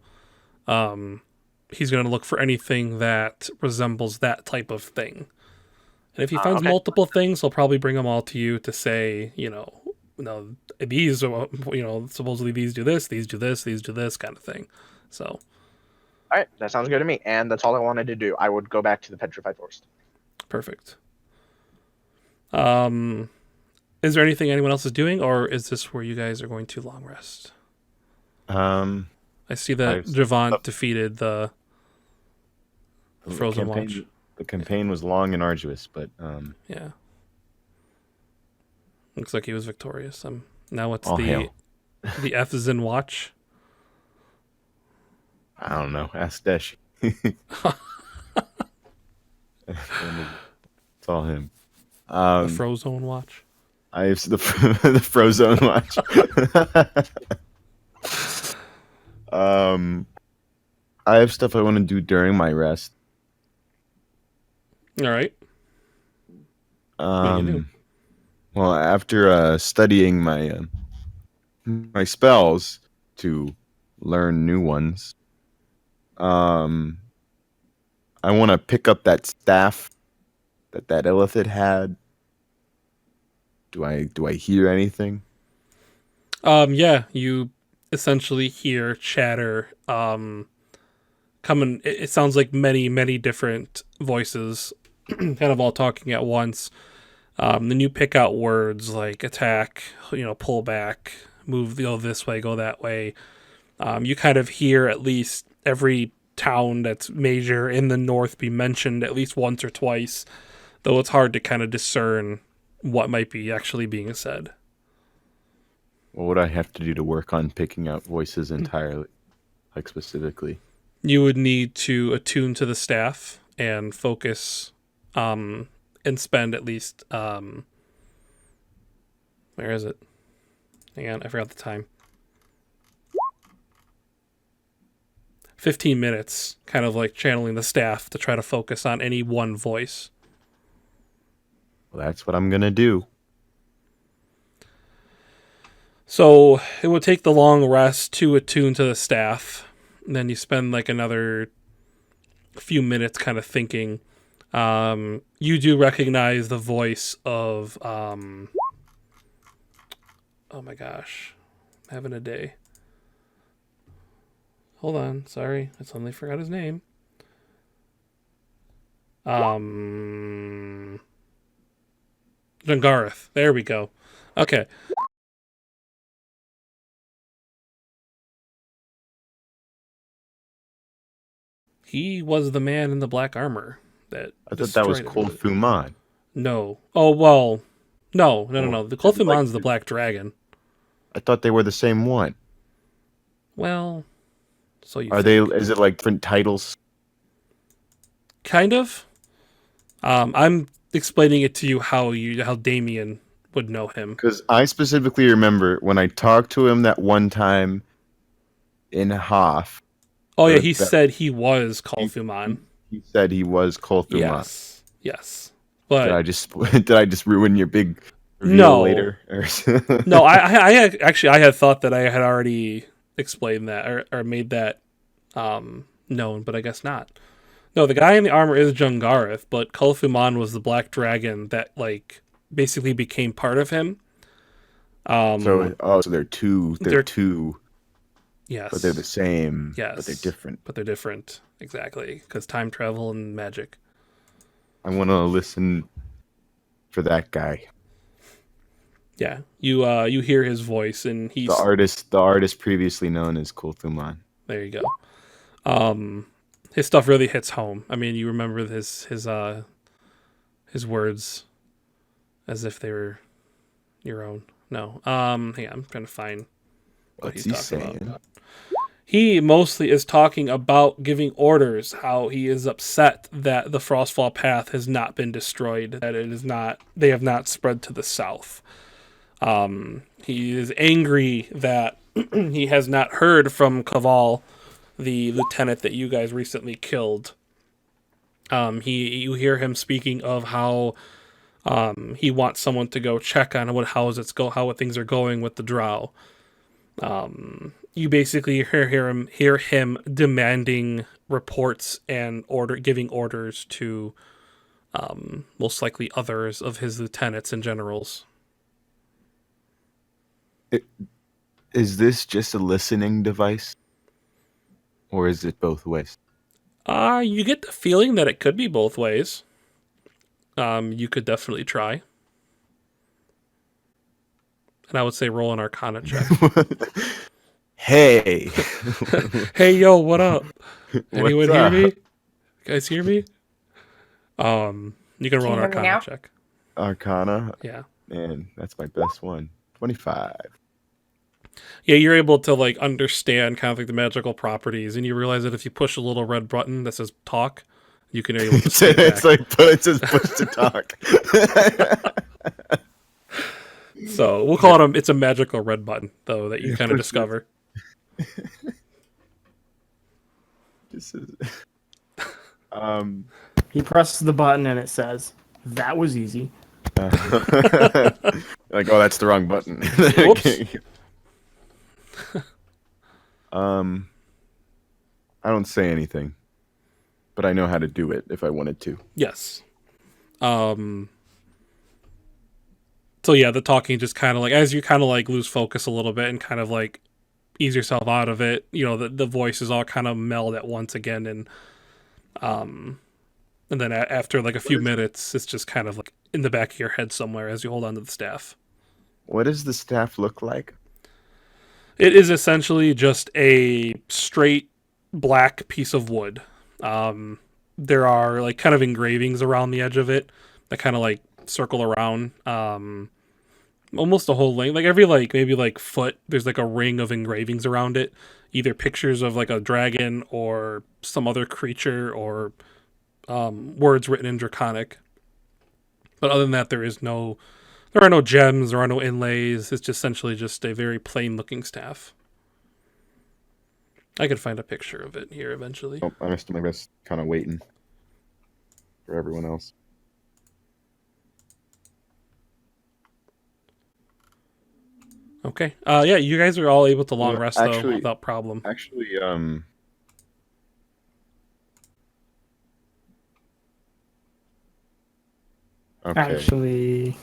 he's going to look for anything that resembles that type of thing. And if he finds Okay. multiple things, he'll probably bring them all to you to say, no, these are, supposedly these do this, these do this, these do this kind of thing. So, All right, that sounds good to me. And that's all I wanted to do. I would go back to the petrified forest. perfect. Is there anything anyone else is doing, or is this where you guys are going to long rest? I see that Javant defeated the Frozen campaign, Watch. The campaign was long and arduous, but Yeah. Looks like he was victorious. Now it's all hail. the F is in watch. I don't know. Ask Desh. It's all him. The Frozone watch. I have the the Frozone watch. I have stuff I want to do during my rest. All right. What do you do? Well, after studying my my spells to learn new ones, I want to pick up that staff that Illithid had. Do I hear anything? Yeah, you essentially hear chatter coming. It sounds like many different voices kind of all talking at once. Then you pick out words like attack, pull back, move, this way, go that way. You kind of hear at least every town that's major in the north be mentioned at least once or twice, though it's hard to kind of discern what might be actually being said. What would I have to do to work on picking out voices entirely, like specifically? You would need to attune to the staff and focus, and spend at least, where is it? Hang on, I forgot the time. 15 minutes, kind of like channeling the staff to try to focus on any one voice. Well, that's what I'm gonna do. So it would take the long rest to attune to the staff. And then you spend like another few minutes kind of thinking. You do recognize the voice of, oh my gosh, I'm having a day. Hold on, sorry, I suddenly forgot his name. Jungareth, there we go. Okay. He was the man in the black armor that I thought that was destroyed Cole everybody. Fuman. No. Oh, well, no. The It's like- Clothimon's the black dragon. I thought they were the same one. Well, so you Are think. they? Is it like different titles? Kind of. I'm explaining it to you how Damien would know him. Because I specifically remember when I talked to him that one time in Hoff. Oh yeah, Or he that- said he was Clothiman. He said he was Cole Fuman. Yes. But Did I just ruin your big reveal No. later? no, I had thought that I had already explained that or made that known, but I guess not. No, the guy in the armor is Jungareth, but Clothiman was the black dragon that like basically became part of him. So they're two. They're two, yes, but they're the same. Yes, but they're different. But they're different, exactly, because time travel and magic. I want to listen for that guy. Yeah, you hear his voice, and he's The artist previously known as Cole Fuman. There you go. His stuff really hits home. I mean, you remember his words as if they were your own. No. Hang on, I'm trying to find what What's he's he talking saying? about. He mostly is talking about giving orders, how he is upset that the Frostfall path has not been destroyed, that they have not spread to the south. He is angry that he has not heard from Caval, the lieutenant that you guys recently killed. You hear him speaking of how he wants someone to go check on how things are going with the Drow. You basically hear him demanding reports and giving orders to most likely others of his lieutenants and generals. Is this just a listening device? Or is it both ways? You get the feeling that it could be both ways. You could definitely try. And I would say roll an Arcana check. Hey. Hey, yo, what up? Anyone What's hear up? me? You guys hear me? You can roll an Can you hear me Arcana now? check. Arcana. Yeah. Man, that's my best one. 25. Yeah, you're able to like understand kind of like the magical properties, and you realize that if you push a little red button that says talk, you can able to It's speak back. like it says push to talk. So we'll call it it's a magical red button though that you kind of discover. This is He presses the button and it says, "That was easy." like, oh, that's the wrong button. Whoops. I don't say anything, but I know how to do it if I wanted to. Yes. So yeah, the talking just kind of like as you kind of like lose focus a little bit and kind of like ease yourself out of it. You know, the voices all kind of meld at once again, and then after like a few minutes, it's just kind of like in the back of your head somewhere as you hold onto the staff. What does the staff look like? It is essentially just a straight black piece of wood. There are like kind of engravings around the edge of it that kind of like circle around. Almost the whole length, like every like maybe like foot, there's like a ring of engravings around it, either pictures of like a dragon or some other creature or words written in Draconic. But other than that, there are no gems, there are no inlays. It's just essentially just a very plain looking staff. I could find a picture of it here eventually. Oh, I missed my best, kind of waiting for everyone else. Okay. Yeah, you guys are all able to long Well, rest actually- though without problem. Actually, okay. Actually,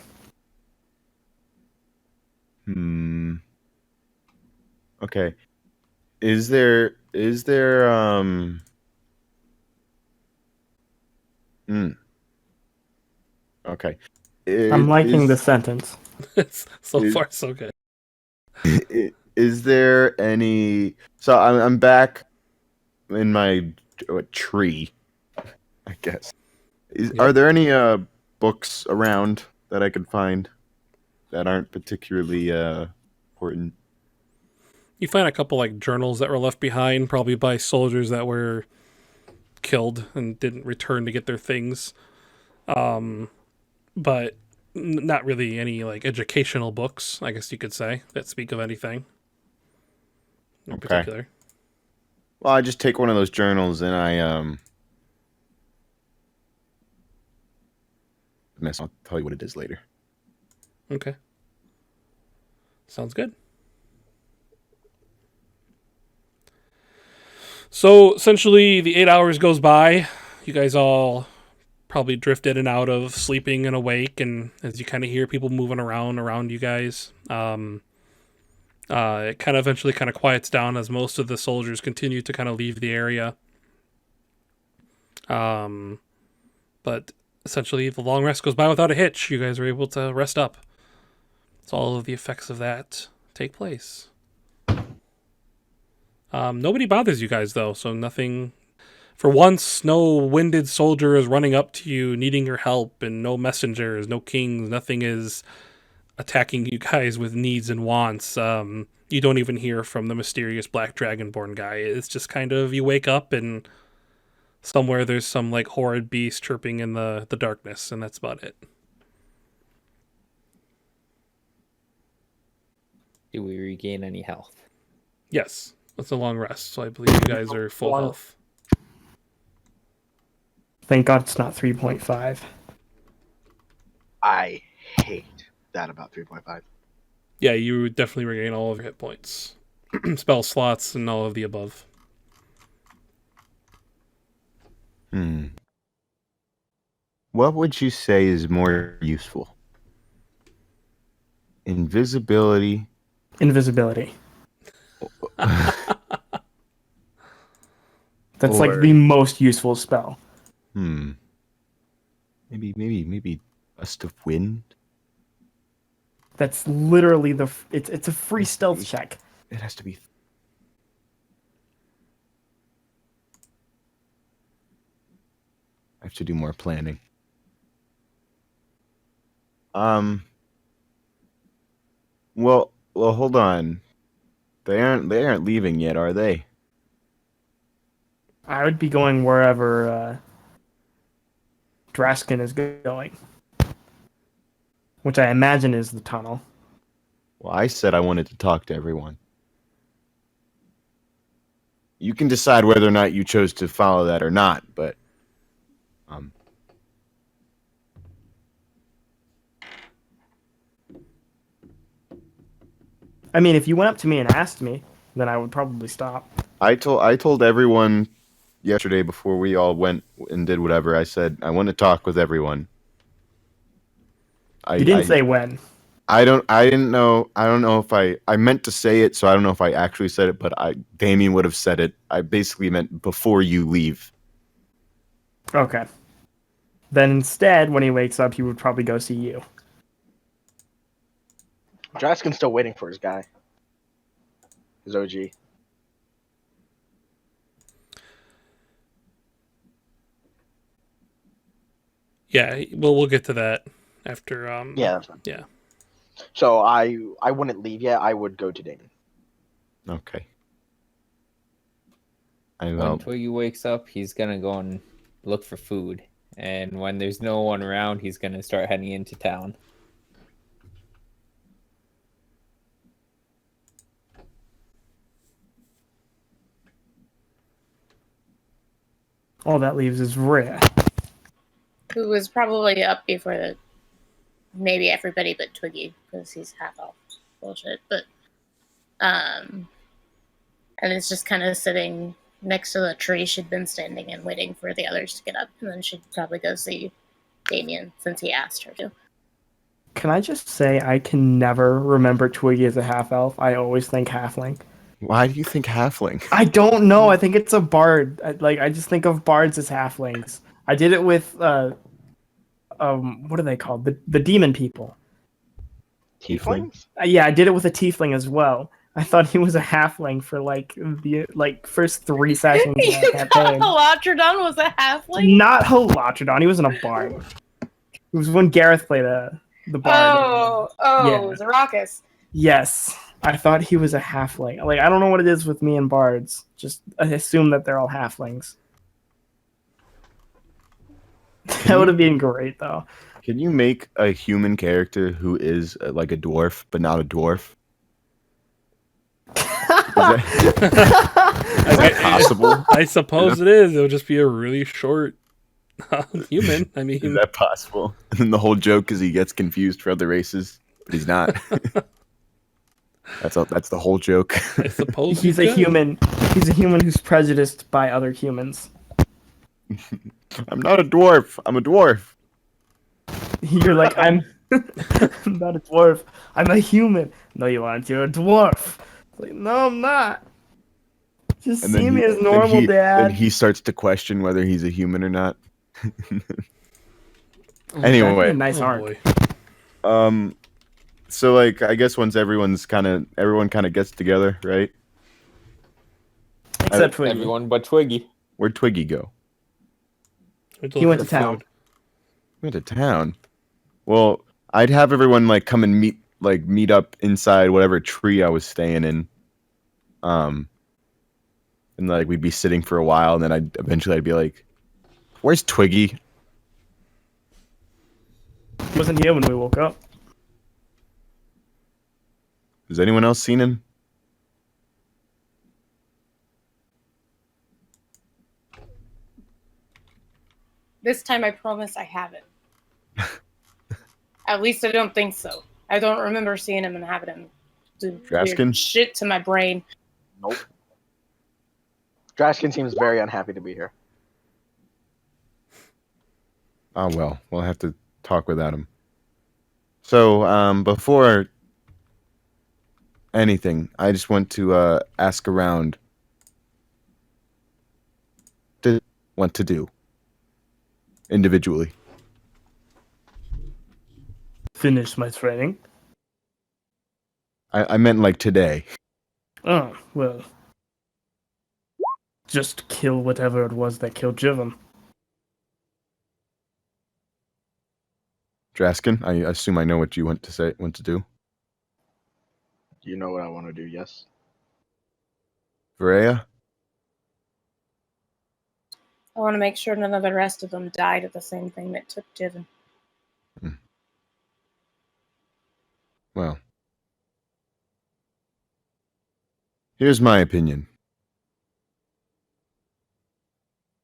Okay. Is there okay. I'm liking Is- the sentence. So is- far, so good. Is there any? So I'm back in my tree, I guess. Yep. Are there any books around that I could find that aren't particularly important? You find a couple like journals that were left behind, probably by soldiers that were killed and didn't return to get their things. But not really any like educational books, I guess you could say, that speak of anything in Okay. particular. Well, I just take one of those journals and I'll tell you what it is later. Okay. Sounds good. So essentially, the 8 hours goes by. You guys all probably drift in and out of sleeping and awake, and as you kind of hear people moving around you guys, it kind of eventually kind of quiets down as most of the soldiers continue to kind of leave the area. But essentially, the long rest goes by without a hitch. You guys are able to rest up. So all of the effects of that take place. Nobody bothers you guys though, so nothing. For once, no winded soldier is running up to you needing your help, and no messengers, no kings, nothing is attacking you guys with needs and wants. You don't even hear from the mysterious black dragonborn guy. It's just kind of you wake up and somewhere there's some like horrid beast chirping in the darkness, and that's about it. Do we regain any health? Yes, it's a long rest, so I believe you guys are full Long- health. Thank God it's not 3.5. I hate that about 3.5. Yeah, you would definitely regain all of your hit points, spell slots, and all of the above. What would you say is more useful? Invisibility. Invisibility. That's Or- like the most useful spell. Maybe gust of wind. That's literally it's a free stealth check. It has to be. I have to do more planning. Well, hold on. They aren't leaving yet, are they? I would be going wherever Draskin is going, which I imagine is the tunnel. Well, I said I wanted to talk to everyone. You can decide whether or not you chose to follow that or not, but I mean, if you went up to me and asked me, then I would probably stop. I told everyone yesterday before we all went and did whatever. I said I want to talk with everyone. You didn't say when. I didn't know. I don't know if I meant to say it, so I don't know if I actually said it, but Damien would have said it. I basically meant before you leave. Okay. Then instead, when he wakes up, he would probably go see you. Draskin's still waiting for his guy. His OG. Yeah, we'll get to that after. Yeah, that's fine. Yeah. So I wouldn't leave yet. I would go to Damon. Okay. I When will. Twiggy wakes up, he's gonna go and look for food. And when there's no one around, he's gonna start heading into town. All that leaves is Rhea. Who was probably up before maybe everybody but Twiggy, because he's half elf. Bullshit. But and it's just kind of sitting next to the tree she'd been standing in, waiting for the others to get up, and then she'd probably go see Damien since he asked her to. Can I just say I can never remember Twiggy as a half elf? I always think halfling. Why do you think halfling? I don't know. I think it's a bard. I just think of bards as halflings. I did it with what are they called? The demon people. Tieflings? Yeah, I did it with a tiefling as well. I thought he was a halfling for the first 3 sessions of You that thought campaign. Halotrodon was a halfling? Not Halotrodon. He wasn't a bard. It was when Gareth played the bard. Yeah. Zarakis. Yes. I thought he was a halfling. Like, I don't know what it is with me and bards. Just I assume that they're all halflings. That would have been great, though. Can you make a human character who is like a dwarf, but not a dwarf? Is that possible? I suppose it is. It'll just be a really short human. I mean, Is that possible? And then the whole joke is he gets confused for other races, but he's not. That's the whole joke. I suppose He's a human. He's a human who's prejudiced by other humans. I'm not a dwarf. I'm a dwarf. You're like, I'm not a dwarf. I'm a human. No, you aren't. You're a dwarf. Like, no, I'm not. Just And see then me as then normal, Then Dad. he starts to question whether he's a human or not. That'd be a Anyway, nice Oh, arc. boy. so like I guess once everyone kind of gets together, right? Except Twiggy. Everyone but Twiggy. Where'd Twiggy go? Until He went for to town. food. Went to town. Well, I'd have everyone like come and meet up inside whatever tree I was staying in. And like we'd be sitting for a while, and then I'd be like, "Where's Twiggy?" He wasn't here when we woke up. Has anyone else seen him? This time I promise I haven't. At least I don't think so. I don't remember seeing him and having him do Draskin? weird shit to my brain. Nope. Draskin seems very unhappy to be here. Oh well, we'll have to talk without him. So, before anything, I just want to ask around what to do individually. Finish my training. I meant like today. Oh, well. Just kill whatever it was that killed Jivan. Draskin, I assume I know what you want to do. You know what I want to do, yes? Varela? I want to make sure none of the rest of them died of the same thing that took Jivan. Well, here's my opinion.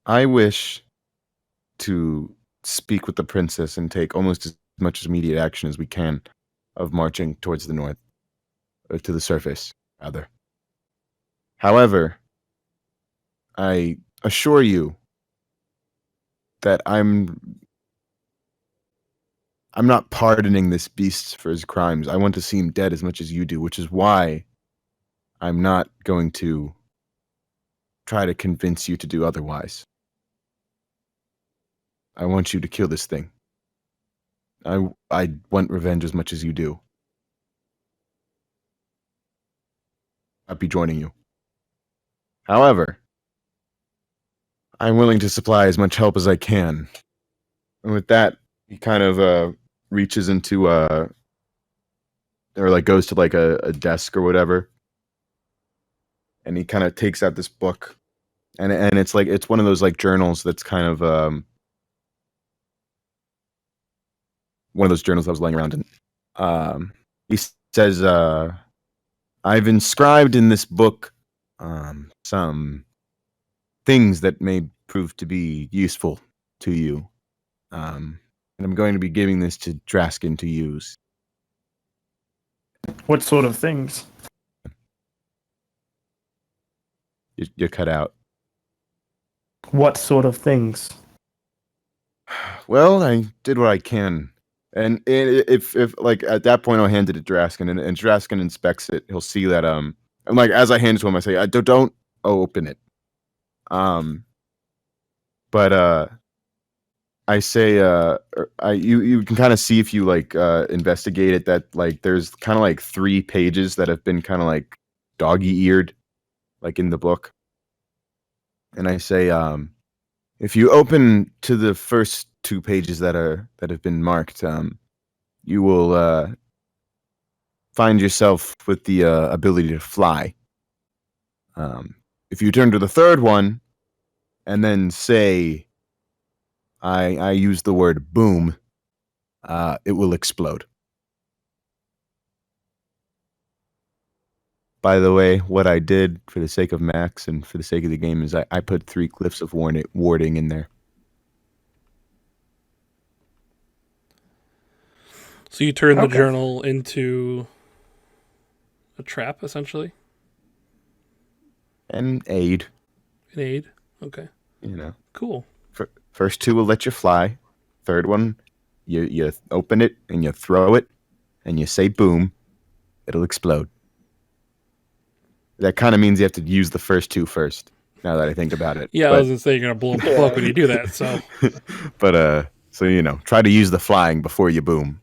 I wish to speak with the princess and take almost as much immediate action as we can of marching towards the north, or to the surface, rather. However, I assure you that I'm not pardoning this beast for his crimes. I want to see him dead as much as you do, which is why I'm not going to try to convince you to do otherwise. I want you to kill this thing. I want revenge as much as you do. I'll be joining you. However, I'm willing to supply as much help as I can. And with that, he kind of reaches into or like goes to like a desk or whatever, and he kind of takes out this book, and it's like it's one of those like journals that's kind of one of those journals that was laying around, and he says, "I've inscribed in this book some things that may prove to be useful to you, and I'm going to be giving this to Draskin to use." What sort of things? You're cut out. What sort of things? Well, I did what I can. And if like at that point I'll hand it to Draskin, and Draskin inspects it, he'll see that and like as I hand it to him, I say, don't open it. But I say you can kind of see if you like investigate it that like there's kind of like 3 pages that have been kind of like doggy-eared like in the book. And I say if you open to the first 2 pages that have been marked, you will find yourself with the ability to fly. If you turn to the 3rd one and then say, I use the word boom, it will explode. By the way, what I did for the sake of Max and for the sake of the game is I put 3 glyphs of warding in there. So you turn the Okay. journal into a trap, essentially? And aid, An aid? Okay. you know. Cool. First 2 will let you fly. 3rd one, you open it and you throw it and you say boom, it'll explode. That kind of means you have to use the first 2 first, now that I think about it. Yeah, I but, was going to say you're going to blow up the book when you do that, so. But, so, you know, try to use the flying before you boom.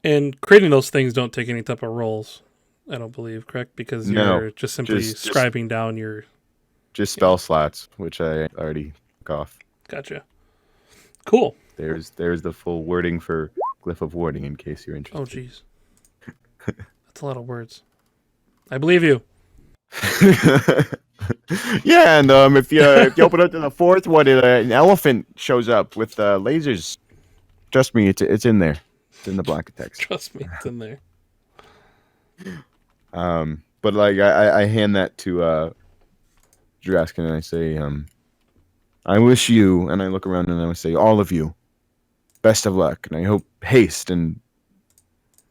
And creating those things don't take any type of rolls, I don't believe, correct? Because No, you're just simply just- scribing down your... Just spell slots, which I already took off. Gotcha. Cool. There's the full wording for glyph of warding in case you're interested. Oh, jeez. That's a lot of words. I believe you. Yeah, and if you open up to the 4th one, an elephant shows up with lasers. Trust me, it's in there. It's in the block of text. Trust me, it's in there. But like I hand that to Draskin and I say, I wish you, and I look around and I say, all of you, best of luck, and I hope haste and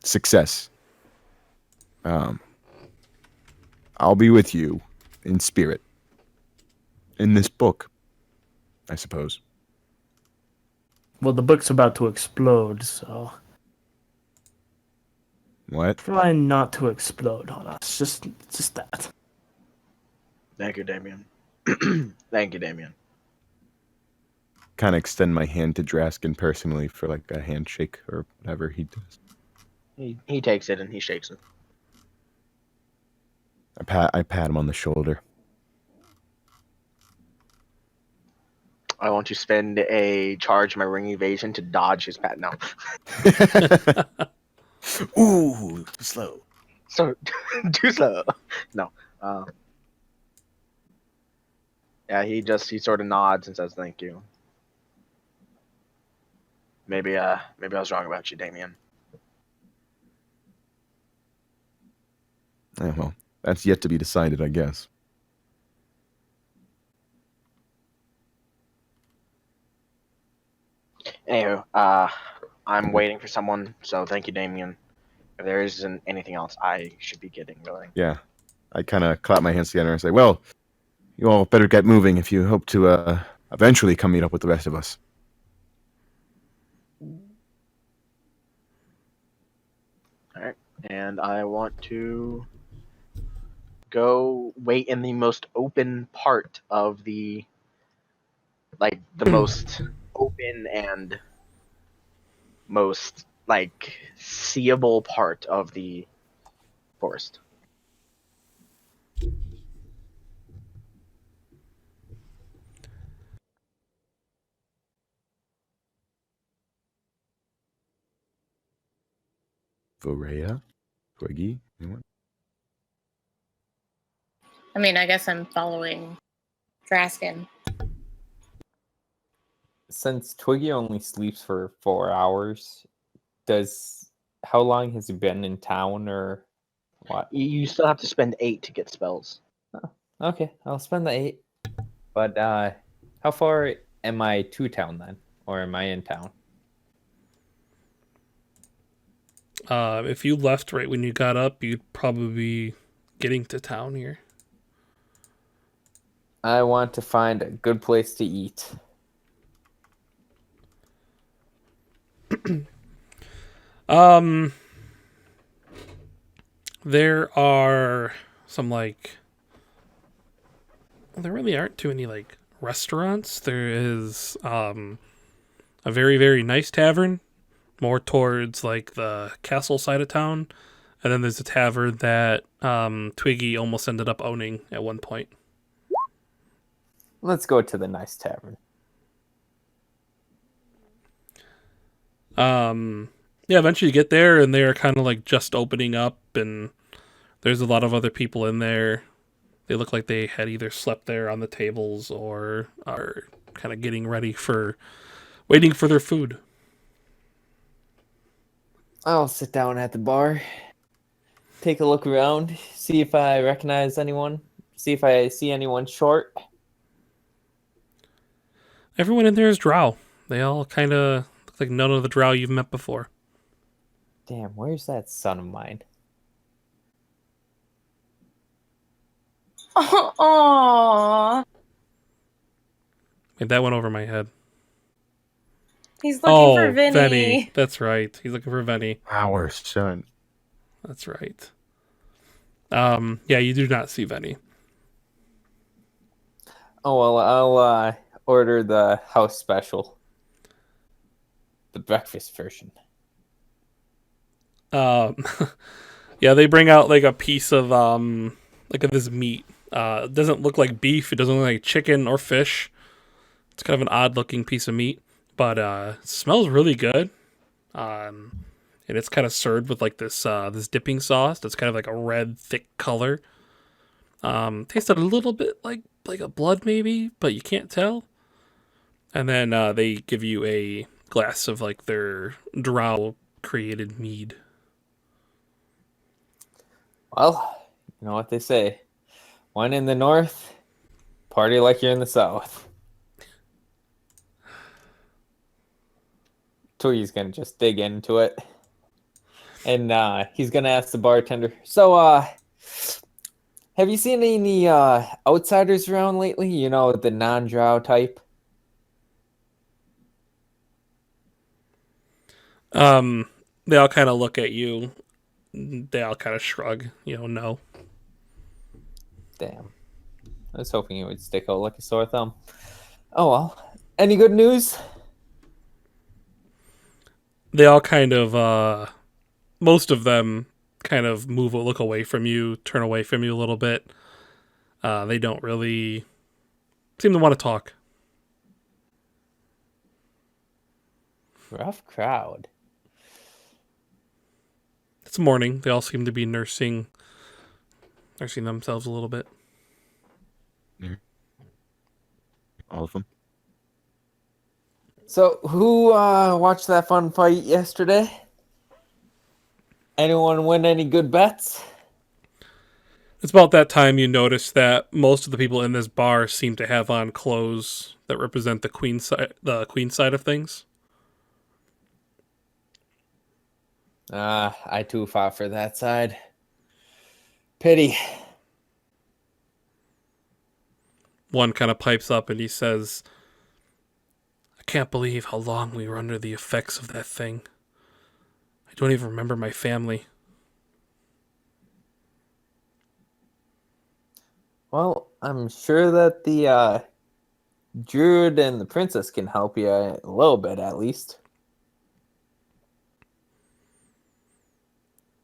success. I'll be with you in spirit. In this book, I suppose. Well, the book's about to explode, so What? try not to explode on us. Just that. Thank you, Damien. Thank you, Damien. Kind of extend my hand to Draskin personally for like a handshake or whatever he does. He takes it and he shakes it. I pat him on the shoulder. I want to spend a charge my ring evasion to dodge his pat now. Ooh, slow. So too slow. No. Yeah, he sort of nods and says thank you. Maybe I was wrong about you, Damien. Yeah, well, that's yet to be decided, I guess. Anywho, I'm waiting for someone, so thank you, Damien. If there isn't anything else, I should be getting going. Yeah. I kind of clap my hands together and say, well, you all better get moving if you hope to eventually come meet up with the rest of us. Alright, and I want to go wait in the most open part of the most open and most like seeable part of the forest. Vorea? Twiggy? Anyone? I mean, I guess I'm following Draskin. Since Twiggy only sleeps for 4 hours, how long has he been in town or what? You still have to spend 8 to get spells. Okay, I'll spend the 8. But how far am I to town then? Or am I in town? If you left right when you got up, you'd probably be getting to town here. I want to find a good place to eat. There are some like there really aren't too many like restaurants. There is a very very nice tavern more towards like the castle side of town, and then there's a tavern that Twiggy almost ended up owning at one point. Let's go to the nice tavern. Yeah, eventually you get there and they're kind of like just opening up, and there's a lot of other people in there. They look like they had either slept there on the tables or are kind of getting ready for waiting for their food. I'll sit down at the bar, take a look around, see if I recognize anyone, see if I see anyone short. Everyone in there is drow. They all kind of look like none of the drow you've met before. Damn, where's that son of mine? Aww. Made that one over my head. He's looking for Venny. Vinny. That's right. He's looking for Venny. Our son. That's right. Yeah, you do not see Venny. Oh, well, I'll order the house special. The breakfast version. Yeah, they bring out like a piece of like of this meat. It doesn't look like beef. It doesn't look like chicken or fish. It's kind of an odd looking piece of meat, but it smells really good. And it's kind of served with like this dipping sauce that's kind of like a red thick color. Tasted a little bit like a blood maybe, but you can't tell. And then they give you a glass of like their drow created mead. Well, you know what they say. Wine in the north, party like you're in the south. Twiggy's gonna just dig into it. And he's gonna ask the bartender, so have you seen any outsiders around lately? You know, the non-drow type? They all kind of look at you. They all kind of shrug. No. Damn. I was hoping it would stick out like a sore thumb. Oh well. Any good news? They all kind of, most of them kind of look away from you, turn away from you a little bit. They don't really seem to want to talk. Rough crowd. It's morning. They all seem to be nursing themselves a little bit. All of them. So, who watched that fun fight yesterday? Anyone win any good bets? It's about that time you notice that most of the people in this bar seem to have on clothes that represent the queen side of things. I too fought for that side. Pity. One kind of pipes up and he says, I can't believe how long we were under the effects of that thing. I don't even remember my family. Well, I'm sure that the Druid and the princess can help you a little bit, at least.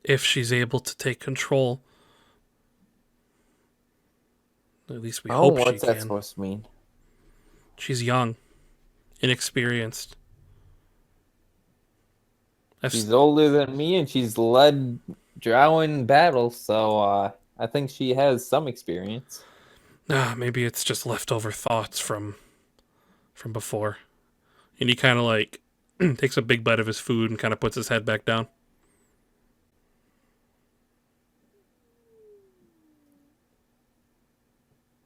If she's able to take control. At least we hope she What's that can. supposed to mean? She's young, inexperienced. She's older than me, and she's led Drow in battle, so I think she has some experience. Maybe it's just leftover thoughts from before. And he kind of like takes a big bite of his food and kind of puts his head back down.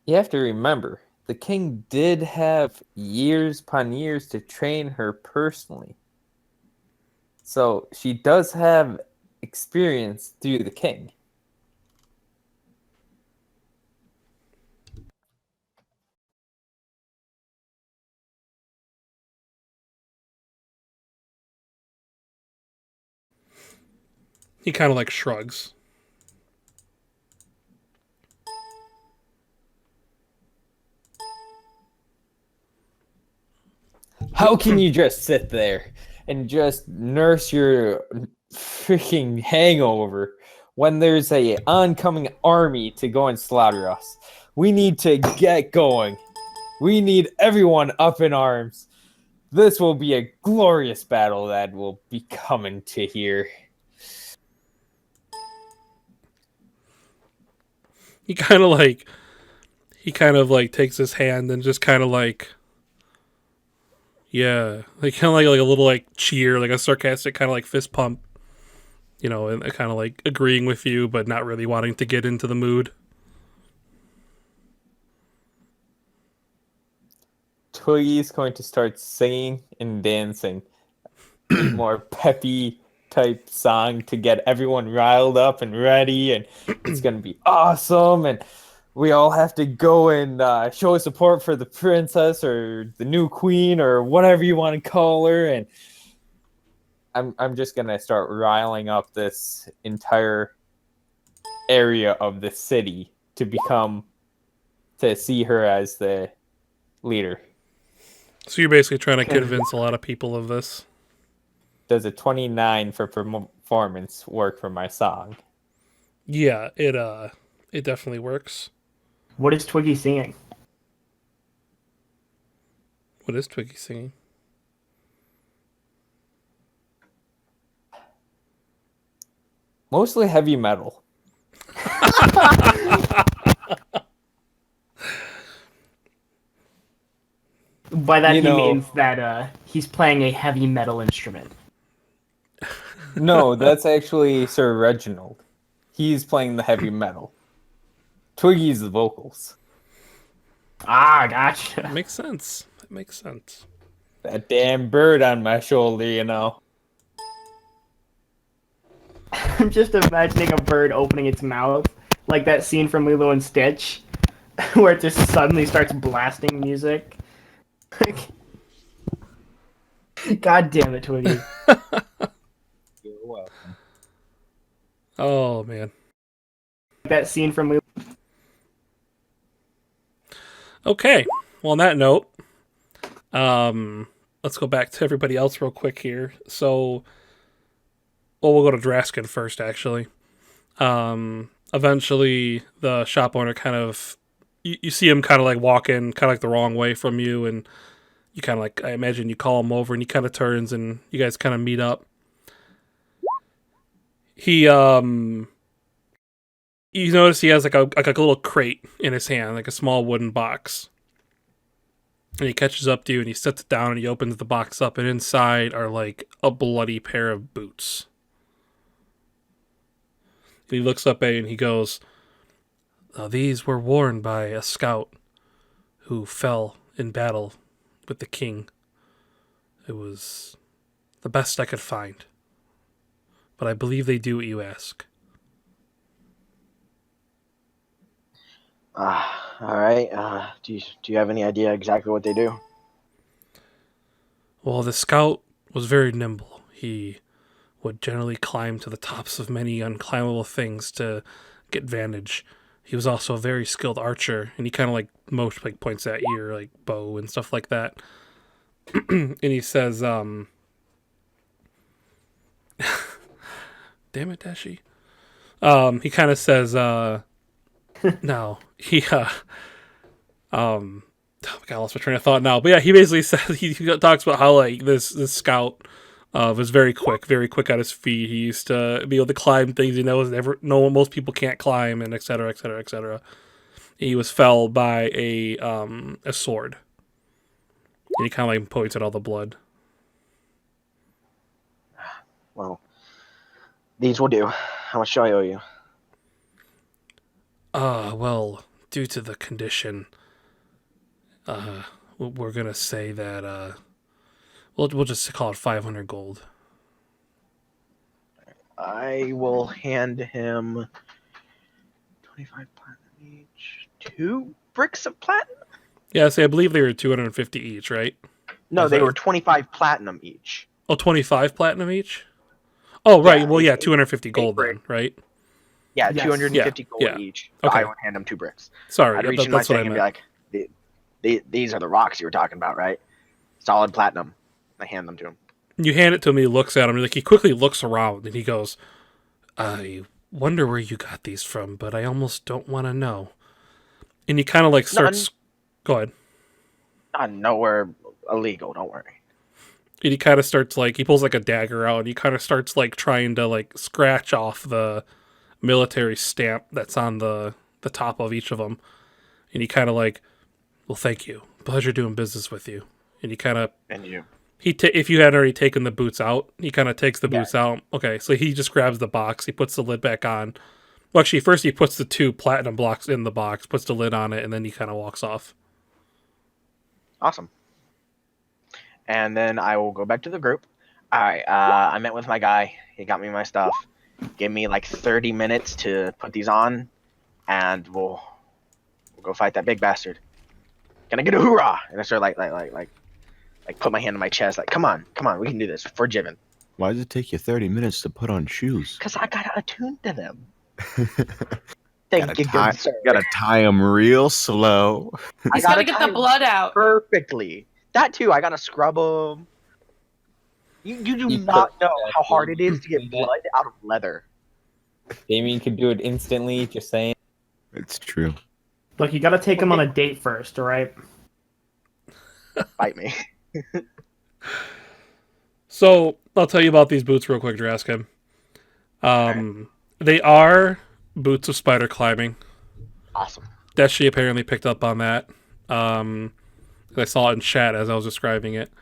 You have to remember, the king did have years upon years to train her personally. So she does have experience through the king. He kind of like shrugs. How can you just sit there and just nurse your freaking hangover when there's a oncoming army to go and slaughter us? We need to get going. We need everyone up in arms. This will be a glorious battle that will be coming to here. He kind of like takes his hand and just kind of like, yeah, like kind of like a little like cheer, like a sarcastic kind of like fist pump, you know, and kind of like agreeing with you, but not really wanting to get into the mood. Twiggy's going to start singing and dancing a more peppy type song to get everyone riled up and ready, and it's going to be awesome. And we all have to go and show support for the princess or the new queen or whatever you want to call her. And I'm just going to start riling up this entire area of the city to see her as the leader. So you're basically trying to convince a lot of people of this. Does a 29 for performance work for my song? Yeah, it definitely works. What is Twiggy singing? What is Twiggy singing? Mostly heavy metal. By that means that he's playing a heavy metal instrument. No, that's actually Sir Reginald. He's playing the heavy metal. Twiggy's the vocals. Ah, gotcha. That makes sense. That makes sense. That damn bird on my shoulder, you know. I'm just imagining a bird opening its mouth, like that scene from Lilo and Stitch, where it just suddenly starts blasting music. God damn it, Twiggy. You're welcome. Oh man. That scene from Lilo. Okay. Well, on that note, let's go back to everybody else real quick here. So, well, we'll go to Draskin first, actually. Eventually, the shop owner kind of, you see him kind of like walking kind of like the wrong way from you, and you kind of like, I imagine you call him over, and he kind of turns, and you guys kind of meet up. He, you notice he has like a little crate in his hand, like a small wooden box. And he catches up to you and he sets it down and he opens the box up, and inside are like a bloody pair of boots. And he looks up at you and he goes, "These were worn by a scout who fell in battle with the king. It was the best I could find. But I believe they do what you ask." All right. Do you have any idea exactly what they do? Well, the scout was very nimble. He would generally climb to the tops of many unclimbable things to get vantage he was also a very skilled archer, and he kind of like points at your like bow and stuff like that. And he says, "Damn it, Dashi." He kind of says, "No, he oh my God, I lost my train of thought now." But yeah, he basically says he talks about how like this scout was very quick on his feet. He used to be able to climb things most people can't climb, and et cetera, et cetera, et cetera. He was felled by a sword, and he kind of like points at all the blood. Well, these will do. How much do I owe you? Well, due to the condition, we're gonna say that we'll just call it 500 gold. I will hand him 25 platinum each. 2 bricks of platinum? Yeah, I believe they were 250 each, right? No, they were 25 platinum each. Oh, 25 platinum each? Oh, right. Yeah, well, yeah, 250 gold brick. then, right? Yeah, Yes. 250 gold Yeah. each. Okay. I would hand him 2 bricks. Sorry, I'd reach in my thing and be like, these are the rocks you were talking about, right? Solid platinum. I hand them to him. You hand it to him, he looks at him, like he quickly looks around, and he goes, "I wonder where you got these from, but I almost don't want to know." And he kind of like starts... Go ahead. Not nowhere illegal, don't worry. And he kind of starts like... He pulls like a dagger out, and he kind of starts like trying to like scratch off the military stamp that's on the top of each of them. And he kind of like, "Well, thank you. Pleasure doing business with you." And he kind of... And you. If you hadn't already taken the boots out, he kind of takes the boots out. Okay, so he just grabs the box. He puts the lid back on. Well, actually, first he puts the 2 platinum blocks in the box, puts the lid on it, and then he kind of walks off. Awesome. And then I will go back to the group. All right, I met with my guy. He got me my stuff. Give me like 30 minutes to put these on, and we'll go fight that big bastard. Can I get a hoorah? And I start like put my hand on my chest, like, come on, we can do this. For Jiven. Why does it take you 30 minutes to put on shoes? Because I gotta attune to them. Thank you, gotta good sir. tie them real slow. I He's got to get tie the blood out. perfectly. That too, I gotta scrub them. You do You not put- know how hard it is to get blood out of leather. Damien could do it instantly, just saying. It's true. Look, you got to take him on a date first, all right? Bite me. So I'll tell you about these boots real quick, Draskin. They are boots of spider climbing. Awesome. Deshi apparently picked up on that. I saw it in chat as I was describing it.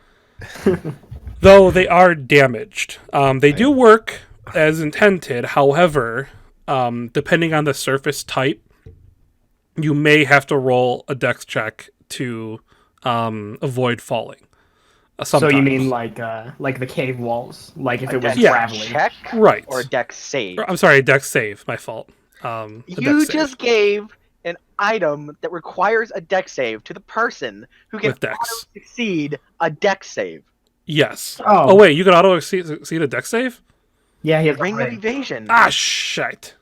Though they are damaged. They do work as intended. However, depending on the surface type, you may have to roll a dex check to avoid falling. So you Sometimes. mean like the cave walls, like if A it was dex traveling? check Right. or a dex save. I'm sorry, a dex save. My fault. A You dex save. just gave an item that requires a dex save to the person who can With dex. auto-succeed a dex save. Yes. Oh. Oh wait, you can auto succeed a dex save? Yeah, he has a Ring of ring. evasion. Ah, shit.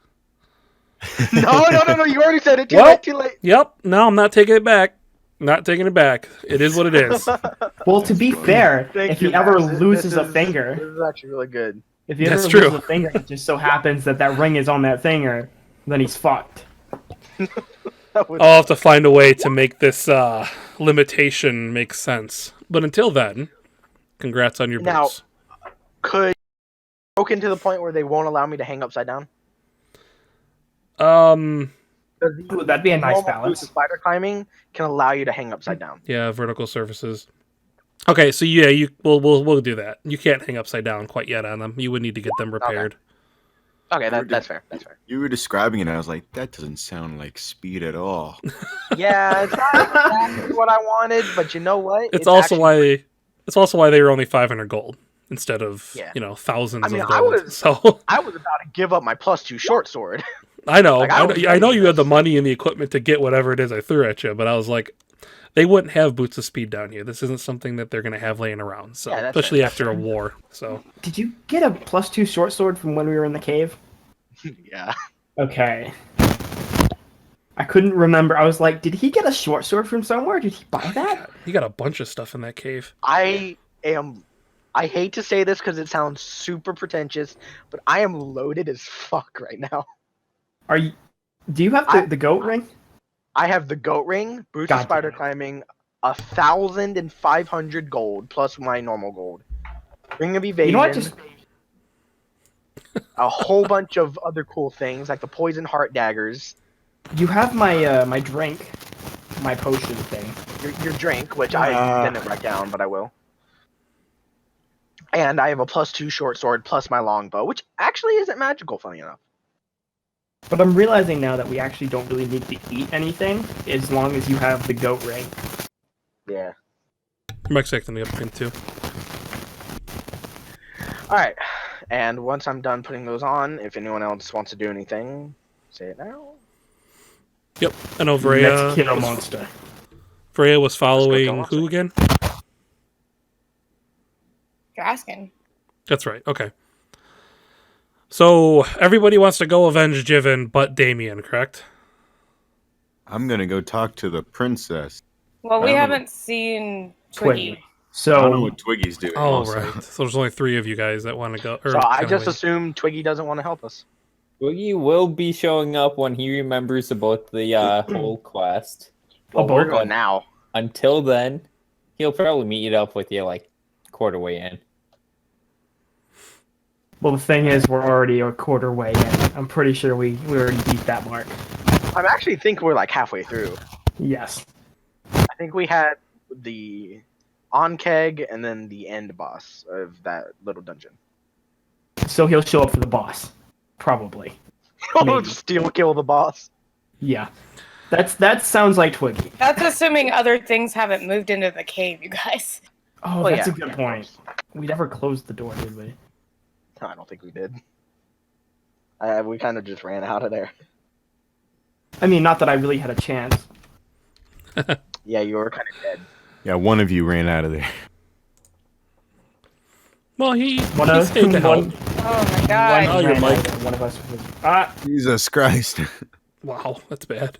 No, you already said it. Too Well- late, too late. Yep. No, I'm not taking it back. Not taking it back. It is what it is. Well, to be fair, Thank if you, he ever Max. loses a This finger, is actually really good. if he That's ever true. loses a finger, it just so happens that ring is on that finger, then he's fucked. That was- I'll have to find a way to make this limitation make sense. But until then, congrats on your Now- boots. Could broken to the point where they won't allow me to hang upside down? Ooh, that'd be a nice Normal balance. boots of spider climbing can allow you to hang upside down. Yeah, vertical surfaces. Okay, so yeah, we'll do that. You can't hang upside down quite yet on them. You would need to get them repaired. Okay, that's fair. That's fair. You were describing it, and I was like, that doesn't sound like speed at all. Yeah, it's not exactly what I wanted, but you know what? It's also why they were only 500 gold instead of Yeah. thousands I mean, of I gold. was- So I was about to give up my +2 short sword. I know, Like, I was I know ready you for had the this. money and the equipment to get whatever it is I threw at you, but I was like, they wouldn't have boots of speed down here. This isn't something that they're going to have laying around. So Yeah, that's especially fair. after a war. So Did you get a +2 short sword from when we were in the cave? Yeah. Okay. I couldn't remember. I was like, did he get a short sword from somewhere? Did he buy that? God, he got a bunch of stuff in that cave. I hate to say this because it sounds super pretentious, but I am loaded as fuck right now. Are you? Do you have the goat ring? I have the goat ring, boots of God spider damn it. climbing, 1,500 gold plus my normal gold, ring of evasion, You know what? Just a whole bunch of other cool things like the poison heart daggers, you have my my drink, my potion thing. your drink, which I didn't write down, but I will. And I have a +2 short sword plus my longbow, which actually isn't magical, funny enough. But I'm realizing now that we actually don't really need to eat anything as long as you have the goat ring. Yeah. I'm expecting the upgrade too. Alright. And once I'm done putting those on, if anyone else wants to do anything, say it now. Yep. I know Let's kill a was, monster. Freya was following monster. who again? You're asking. That's right. Okay. So everybody wants to go avenge Jiven but Damien, correct? I'm gonna go talk to the princess. Well, I we don't know haven't seen Twiggy. Twiggy. I don't know So what Twiggy's doing. Oh, also. right. So there's only 3 of you guys that want to go. Or So I kinda just wait. assume Twiggy doesn't want to help us. Twiggy will be showing up when he remembers about the whole quest. Well, Oh, we're boy. going now. Until then, he'll probably meet up with you like quarter way in. well, the thing is, we're already a quarter way in. I'm pretty sure we already beat that mark. I actually think we're like halfway through. Yes. I think we had the on-keg and then the end boss of that little dungeon. So he'll show up for the boss, probably. Oh, Maybe. steal kill the boss. Yeah. That sounds like Twiggy. That's assuming other things haven't moved into the cave, you guys. Oh, Well, that's yeah, a good yeah, of point. course. We never closed the door, did we? No, I don't think we did. We kind of just ran out of there. I mean, not that I really had a chance. Yeah, you were kind of dead. Yeah, one of you ran out of there. Well, he One stayed to help. Oh my One god. Oh, your ran mic. out and one of us was. Ah, Jesus Christ. Wow, that's bad.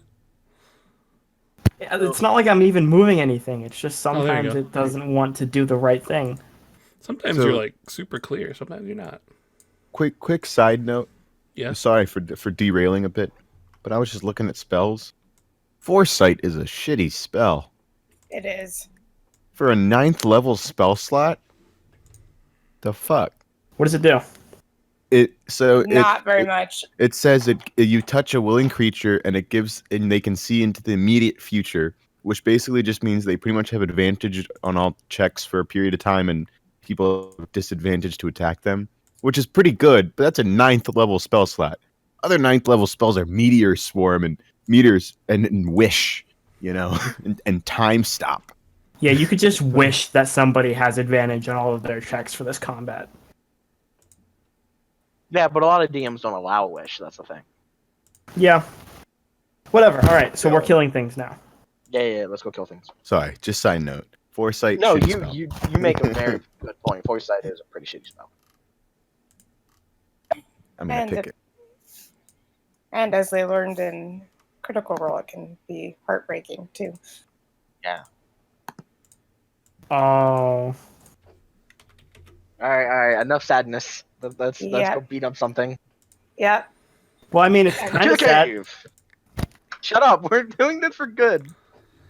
it's not like I'm even moving anything. It's just there you sometimes go. it doesn't want to do the right thing. Sometimes So- you're like super clear, sometimes you're not. Quick side note. Yeah. I'm sorry for derailing a bit, but I was just looking at spells. Foresight is a shitty spell. It is. For a 9th level spell slot? The fuck? What does it do? Not very much. It says you touch a willing creature and they can see into the immediate future, which basically just means they pretty much have advantage on all checks for a period of time and people have disadvantage to attack them, which is pretty good, but that's a 9th level spell slot. Other 9th level spells are Meteor Swarm and Meteors and Wish, and Time Stop. Yeah, you could just wish that somebody has advantage on all of their checks for this combat. Yeah, but a lot of DMs don't allow wish. That's the thing. Yeah. Whatever. All right, so we're killing things now. Yeah. Let's go kill things. Sorry, just side note. Foresight. No, shitty spell. you make a very good point. Foresight is a pretty shitty spell. I'm gonna And pick the- it. And as they learned in Critical Role, it can be heartbreaking too. Yeah. Oh. All right. Enough sadness. Let's Yeah. go beat up something. Yeah. Well, I mean, it's To kind To of the sad. cave. Shut up. We're doing this for good.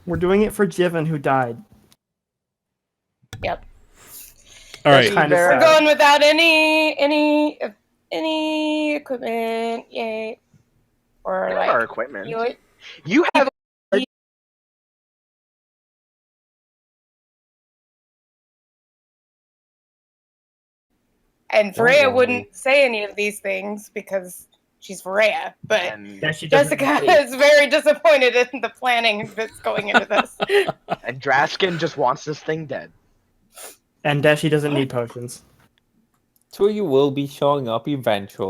We're doing it for Jiven, who died. Yep. All right. Kind of We're sad. going without any equipment. Yay. Or We have like our equipment. you- You have. and Freya worry. wouldn't say any of these things because she's Freya, but And, Yeah, she doesn't Jessica say. is very disappointed in the planning that's going into this. and Draskin just wants this thing dead. And Dashi doesn't need potions. Twiggy will be showing up eventually.